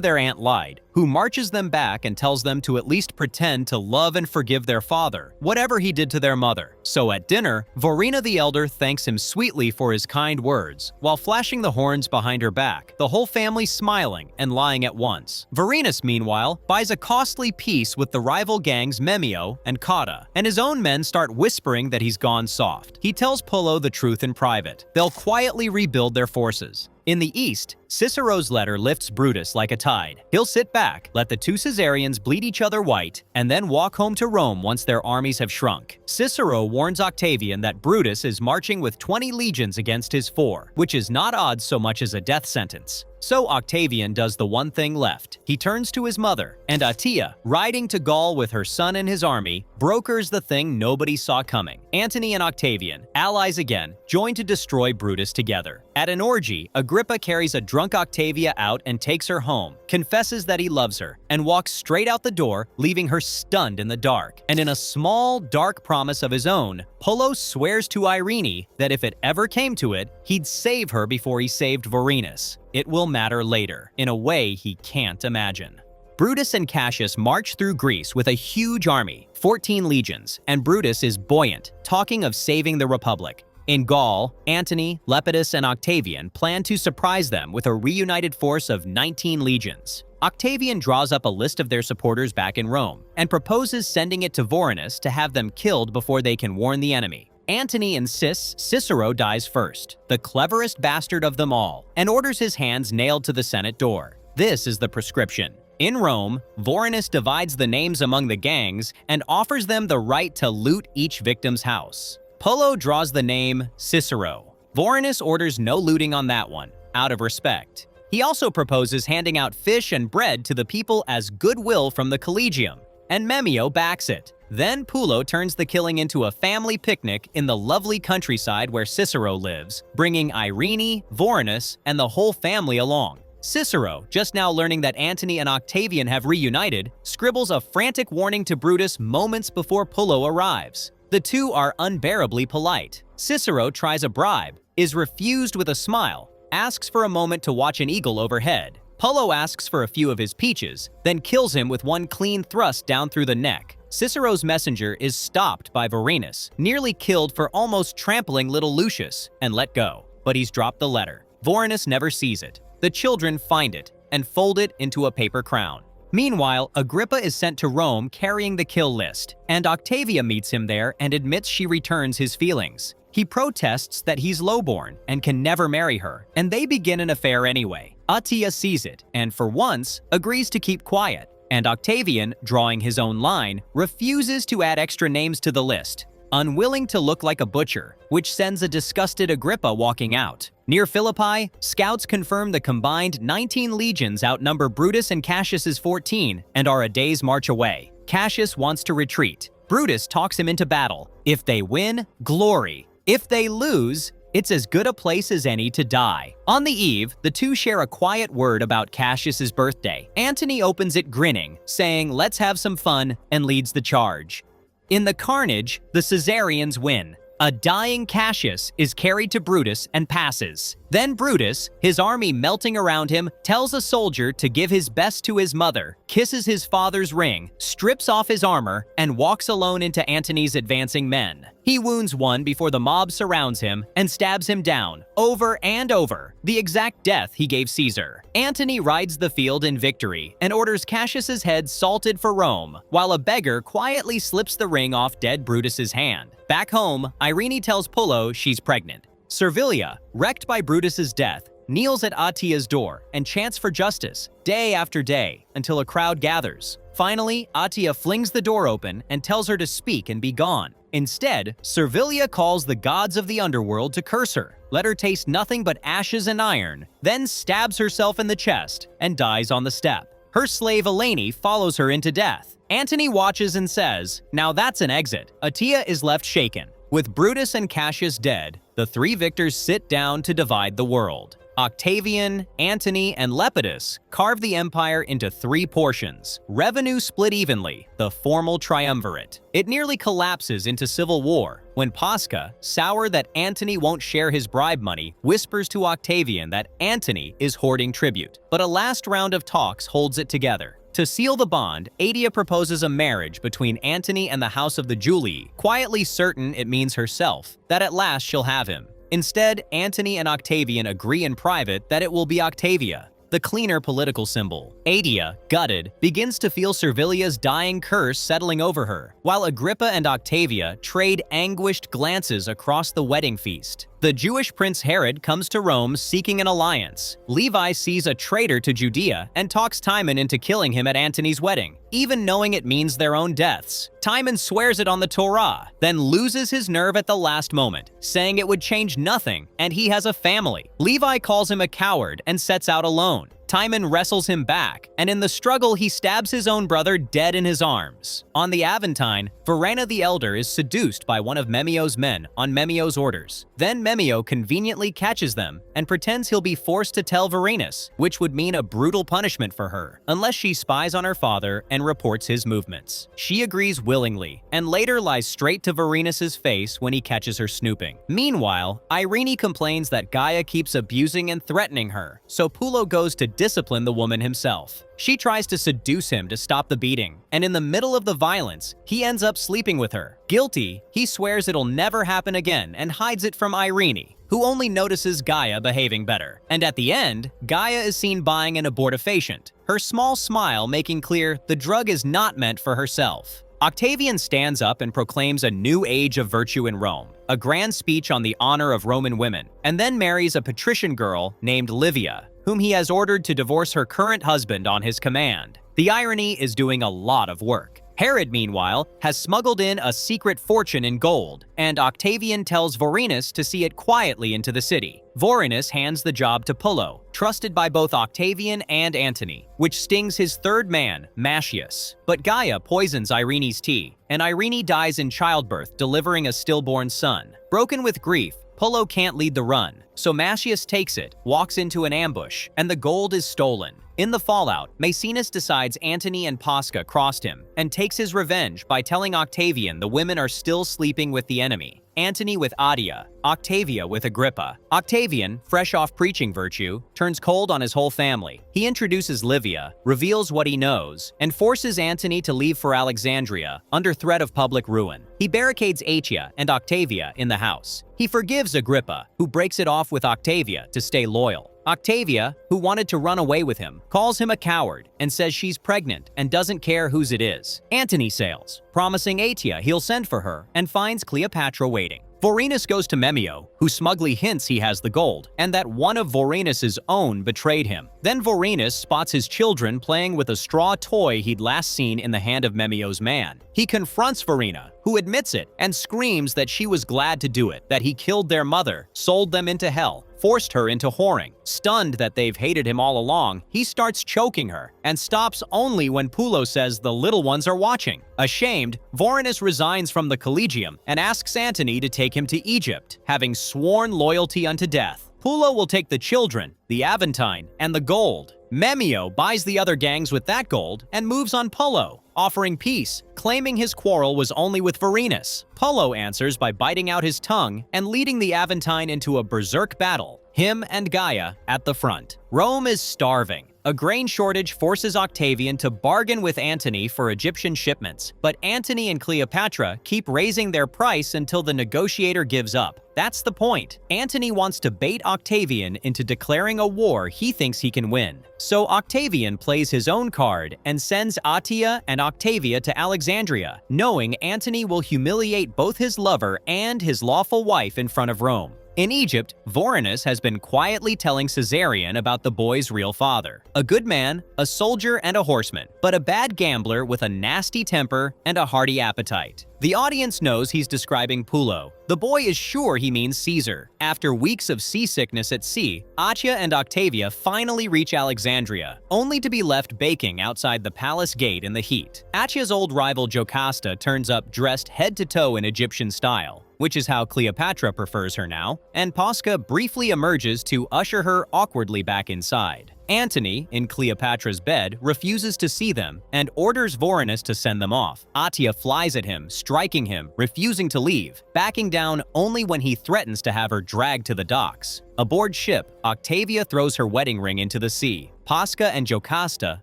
their aunt Lyde, who marches them back and tells them to at least pretend to love and forgive their father, whatever he did to their mother. So at dinner, Verena the elder thanks him sweetly for his kind words, while flashing the horns behind her back, the whole family smiling and lying at once. Vorenus, meanwhile, buys a costly peace with the rival gangs Memio and Cotta, and his own men start whispering that he's gone soft. He tells Pullo the truth in private. They'll quietly rebuild their forces. In the east, Cicero's letter lifts Brutus like a tide. He'll sit back, let the two Caesarians bleed each other white, and then walk home to Rome once their armies have shrunk. Cicero warns Octavian that Brutus is marching with 20 legions against his 4, which is not odds so much as a death sentence. So Octavian does the one thing left. He turns to his mother, and Attia, riding to Gaul with her son and his army, brokers the thing nobody saw coming. Antony and Octavian, allies again, join to destroy Brutus together. At an orgy, Agrippa carries a drunk Octavia out and takes her home, confesses that he loves her, and walks straight out the door, leaving her stunned in the dark. And in a small, dark promise of his own, Pullo swears to Irene that if it ever came to it, he'd save her before he saved Vorenus. It will matter later, in a way he can't imagine. Brutus and Cassius march through Greece with a huge army, 14 legions, and Brutus is buoyant, talking of saving the Republic. In Gaul, Antony, Lepidus, and Octavian plan to surprise them with a reunited force of 19 legions. Octavian draws up a list of their supporters back in Rome and proposes sending it to Vorenus to have them killed before they can warn the enemy. Antony insists Cicero dies first, the cleverest bastard of them all, and orders his hands nailed to the Senate door. This is the prescription. In Rome, Vorenus divides the names among the gangs and offers them the right to loot each victim's house. Pullo draws the name Cicero. Vorenus orders no looting on that one, out of respect. He also proposes handing out fish and bread to the people as goodwill from the Collegium, and Memio backs it. Then Pullo turns the killing into a family picnic in the lovely countryside where Cicero lives, bringing Irene, Vorenus, and the whole family along. Cicero, just now learning that Antony and Octavian have reunited, scribbles a frantic warning to Brutus moments before Pullo arrives. The two are unbearably polite. Cicero tries a bribe, is refused with a smile, asks for a moment to watch an eagle overhead. Pullo asks for a few of his peaches, then kills him with one clean thrust down through the neck. Cicero's messenger is stopped by Vorenus, nearly killed for almost trampling little Lucius, and let go. But he's dropped the letter. Vorenus never sees it. The children find it and fold it into a paper crown. Meanwhile, Agrippa is sent to Rome carrying the kill list, and Octavia meets him there and admits she returns his feelings. He protests that he's lowborn and can never marry her, and they begin an affair anyway. Attila sees it and, for once, agrees to keep quiet, and Octavian, drawing his own line, refuses to add extra names to the list, unwilling to look like a butcher, which sends a disgusted Agrippa walking out. Near Philippi, scouts confirm the combined 19 legions outnumber Brutus and Cassius's 14 and are a day's march away. Cassius wants to retreat. Brutus talks him into battle. If they win, glory. If they lose, it's as good a place as any to die. On the eve, the two share a quiet word about Cassius's birthday. Antony opens it grinning, saying, "Let's have some fun," and leads the charge. In the carnage, the Caesarians win. A dying Cassius is carried to Brutus and passes. Then Brutus, his army melting around him, tells a soldier to give his best to his mother, kisses his father's ring, strips off his armor, and walks alone into Antony's advancing men. He wounds one before the mob surrounds him and stabs him down, over and over, the exact death he gave Caesar. Antony rides the field in victory and orders Cassius's head salted for Rome, while a beggar quietly slips the ring off dead Brutus's hand. Back home, Irene tells Pullo she's pregnant. Servilia, wrecked by Brutus's death, kneels at Attia's door and chants for justice, day after day, until a crowd gathers. Finally, Attia flings the door open and tells her to speak and be gone. Instead, Servilia calls the gods of the underworld to curse her, let her taste nothing but ashes and iron, then stabs herself in the chest and dies on the step. Her slave Eleni follows her into death. Antony watches and says, "Now that's an exit." Attia is left shaken. With Brutus and Cassius dead, the three victors sit down to divide the world. Octavian, Antony, and Lepidus carve the empire into three portions. Revenue split evenly, the formal triumvirate. It nearly collapses into civil war when Pascha, sour that Antony won't share his bribe money, whispers to Octavian that Antony is hoarding tribute. But a last round of talks holds it together. To seal the bond, Adia proposes a marriage between Antony and the house of the Julii, quietly certain it means herself, that at last she'll have him. Instead, Antony and Octavian agree in private that it will be Octavia, the cleaner political symbol. Adia, gutted, begins to feel Servilia's dying curse settling over her, while Agrippa and Octavia trade anguished glances across the wedding feast. The Jewish prince Herod comes to Rome seeking an alliance. Levi sees a traitor to Judea and talks Timon into killing him at Antony's wedding, even knowing it means their own deaths. Timon swears it on the Torah, then loses his nerve at the last moment, saying it would change nothing and he has a family. Levi calls him a coward and sets out alone. Timon wrestles him back, and in the struggle he stabs his own brother dead in his arms. On the Aventine, Verena the Elder is seduced by one of Memio's men on Memio's orders. Then Memio conveniently catches them and pretends he'll be forced to tell Vorenus, which would mean a brutal punishment for her, unless she spies on her father and reports his movements. She agrees willingly, and later lies straight to Vorenus's face when he catches her snooping. Meanwhile, Irene complains that Gaia keeps abusing and threatening her, so Pullo goes to discipline the woman himself. She tries to seduce him to stop the beating, and in the middle of the violence, he ends up sleeping with her. Guilty, he swears it'll never happen again and hides it from Irene, who only notices Gaia behaving better. And at the end, Gaia is seen buying an abortifacient, her small smile making clear the drug is not meant for herself. Octavian stands up and proclaims a new age of virtue in Rome, a grand speech on the honor of Roman women, and then marries a patrician girl named Livia, whom he has ordered to divorce her current husband on his command. The irony is doing a lot of work. Herod, meanwhile, has smuggled in a secret fortune in gold, and Octavian tells Vorenus to see it quietly into the city. Vorenus hands the job to Pullo, trusted by both Octavian and Antony, which stings his third man, Macius. But Gaia poisons Irene's tea, and Irene dies in childbirth, delivering a stillborn son. Broken with grief, Pullo can't lead the run, so Macius takes it, walks into an ambush, and the gold is stolen. In the fallout, Maecenas decides Antony and Pasca crossed him and takes his revenge by telling Octavian the women are still sleeping with the enemy. Antony with Adia, Octavia with Agrippa. Octavian, fresh off preaching virtue, turns cold on his whole family. He introduces Livia, reveals what he knows, and forces Antony to leave for Alexandria under threat of public ruin. He barricades Atia and Octavia in the house. He forgives Agrippa, who breaks it off with Octavia to stay loyal. Octavia, who wanted to run away with him, calls him a coward and says she's pregnant and doesn't care whose it is. Antony sails, promising Atia he'll send for her, and finds Cleopatra waiting. Vorenus goes to Memio, who smugly hints he has the gold, and that one of Vorenus's own betrayed him. Then Vorenus spots his children playing with a straw toy he'd last seen in the hand of Memio's man. He confronts Verena, who admits it, and screams that she was glad to do it, that he killed their mother, sold them into hell, forced her into whoring. Stunned that they've hated him all along, he starts choking her, and stops only when Pullo says the little ones are watching. Ashamed, Vorenus resigns from the Collegium and asks Antony to take him to Egypt, having sworn loyalty unto death. Pullo will take the children, the Aventine, and the gold. Memio buys the other gangs with that gold and moves on Pullo, offering peace, claiming his quarrel was only with Vorenus. Pullo answers by biting out his tongue and leading the Aventine into a berserk battle, him and Gaia at the front. Rome is starving. A grain shortage forces Octavian to bargain with Antony for Egyptian shipments, but Antony and Cleopatra keep raising their price until the negotiator gives up. That's the point. Antony wants to bait Octavian into declaring a war he thinks he can win. So Octavian plays his own card and sends Atia and Octavia to Alexandria, knowing Antony will humiliate both his lover and his lawful wife in front of Rome. In Egypt, Vorenus has been quietly telling Caesarion about the boy's real father. A good man, a soldier, and a horseman, but a bad gambler with a nasty temper and a hearty appetite. The audience knows he's describing Pullo. The boy is sure he means Caesar. After weeks of seasickness at sea, Atia and Octavia finally reach Alexandria, only to be left baking outside the palace gate in the heat. Atia's old rival Jocasta turns up dressed head to toe in Egyptian style, which is how Cleopatra prefers her now, and Pasca briefly emerges to usher her awkwardly back inside. Antony, in Cleopatra's bed, refuses to see them and orders Vorenus to send them off. Atia flies at him, striking him, refusing to leave, backing down only when he threatens to have her dragged to the docks. Aboard ship, Octavia throws her wedding ring into the sea. Pasca and Jocasta,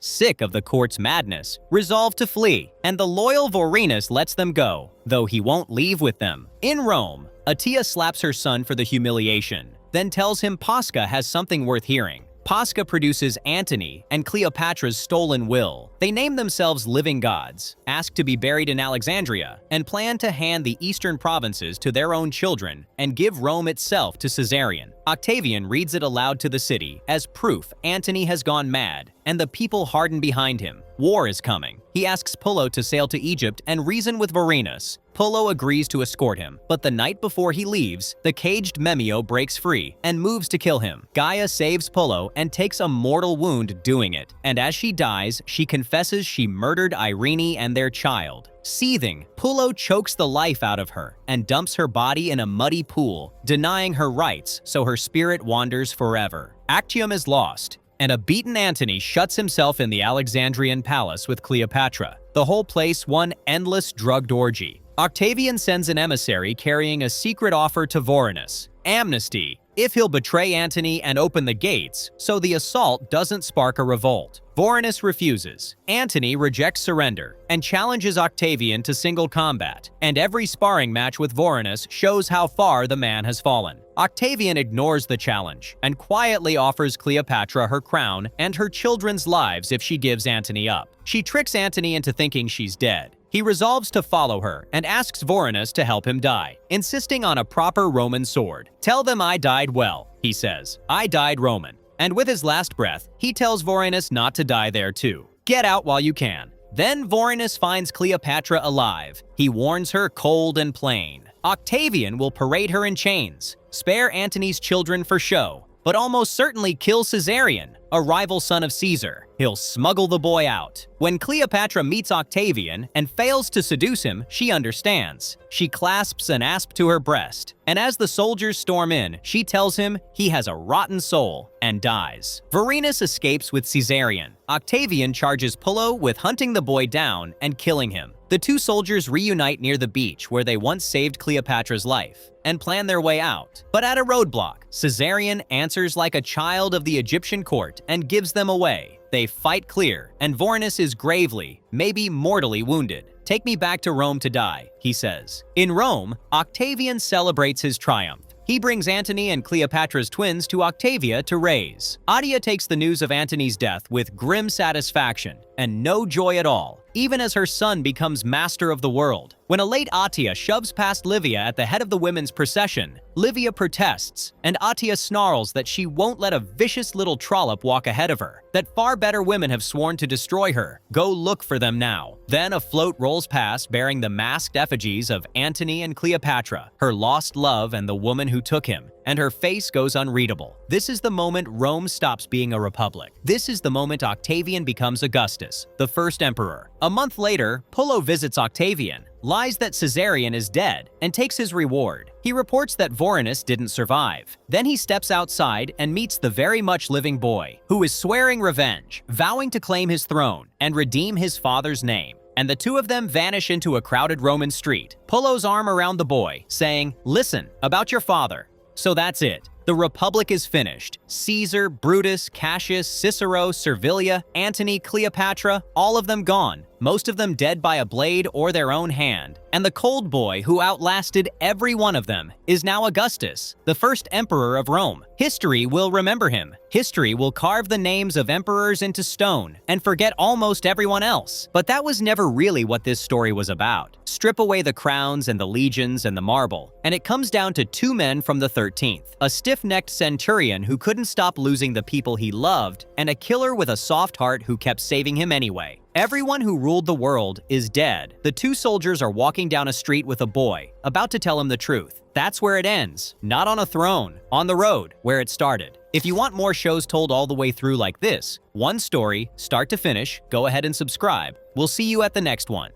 sick of the court's madness, resolve to flee, and the loyal Vorenus lets them go, though he won't leave with them. In Rome, Atia slaps her son for the humiliation, then tells him Pasca has something worth hearing. Pasca produces Antony and Cleopatra's stolen will. They name themselves living gods, ask to be buried in Alexandria, and plan to hand the eastern provinces to their own children and give Rome itself to Caesarion. Octavian reads it aloud to the city as proof Antony has gone mad, and the people harden behind him. War is coming. He asks Pullo to sail to Egypt and reason with Vorenus. Pullo agrees to escort him, but the night before he leaves, the caged Memio breaks free and moves to kill him. Gaia saves Pullo and takes a mortal wound doing it, and as she dies, she confesses she murdered Irene and their child. Seething, Pullo chokes the life out of her and dumps her body in a muddy pool, denying her rights so her spirit wanders forever. Actium is lost, and a beaten Antony shuts himself in the Alexandrian palace with Cleopatra. The whole place one endless drugged orgy. Octavian sends an emissary carrying a secret offer to Vorenus: amnesty, if he'll betray Antony and open the gates so the assault doesn't spark a revolt. Vorenus refuses. Antony rejects surrender and challenges Octavian to single combat, and every sparring match with Vorenus shows how far the man has fallen. Octavian ignores the challenge and quietly offers Cleopatra her crown and her children's lives if she gives Antony up. She tricks Antony into thinking she's dead. He resolves to follow her and asks Vorenus to help him die, insisting on a proper Roman sword. "Tell them I died well," he says. "I died Roman." And with his last breath, he tells Vorenus not to die there too. "Get out while you can." Then Vorenus finds Cleopatra alive. He warns her cold and plain. Octavian will parade her in chains, spare Antony's children for show, but almost certainly kill Caesarion, a rival son of Caesar. He'll smuggle the boy out. When Cleopatra meets Octavian and fails to seduce him, she understands. She clasps an asp to her breast, and as the soldiers storm in, she tells him he has a rotten soul and dies. Vorenus escapes with Caesarion. Octavian charges Pullo with hunting the boy down and killing him. The two soldiers reunite near the beach where they once saved Cleopatra's life and plan their way out. But at a roadblock, Caesarion answers like a child of the Egyptian court and gives them away. They fight clear, and Vorenus is gravely, maybe mortally wounded. "Take me back to Rome to die," he says. In Rome, Octavian celebrates his triumph. He brings Antony and Cleopatra's twins to Octavia to raise. Adia takes the news of Antony's death with grim satisfaction and no joy at all, even as her son becomes master of the world. When a late Atia shoves past Livia at the head of the women's procession, Livia protests, and Atia snarls that she won't let a vicious little trollop walk ahead of her, that far better women have sworn to destroy her. Go look for them now. Then a float rolls past bearing the masked effigies of Antony and Cleopatra, her lost love and the woman who took him, and her face goes unreadable. This is the moment Rome stops being a republic. This is the moment Octavian becomes Augustus, the first emperor. A month later, Pullo visits Octavian, lies that Caesarion is dead, and takes his reward. He reports that Vorenus didn't survive. Then he steps outside and meets the very much living boy, who is swearing revenge, vowing to claim his throne and redeem his father's name. And the two of them vanish into a crowded Roman street. Pullo's arm around the boy, saying, "Listen, about your father." So that's it. The Republic is finished. Caesar, Brutus, Cassius, Cicero, Servilia, Antony, Cleopatra, all of them gone. Most of them dead by a blade or their own hand. And the cold boy who outlasted every one of them is now Augustus, the first emperor of Rome. History will remember him. History will carve the names of emperors into stone and forget almost everyone else. But that was never really what this story was about. Strip away the crowns and the legions and the marble, and it comes down to two men from the 13th, a stiff-necked centurion who couldn't stop losing the people he loved, and a killer with a soft heart who kept saving him anyway. Everyone who ruled the world is dead. The two soldiers are walking down a street with a boy, about to tell him the truth. That's where it ends. Not on a throne, on the road, where it started. If you want more shows told all the way through like this, one story, start to finish, go ahead and subscribe. We'll see you at the next one.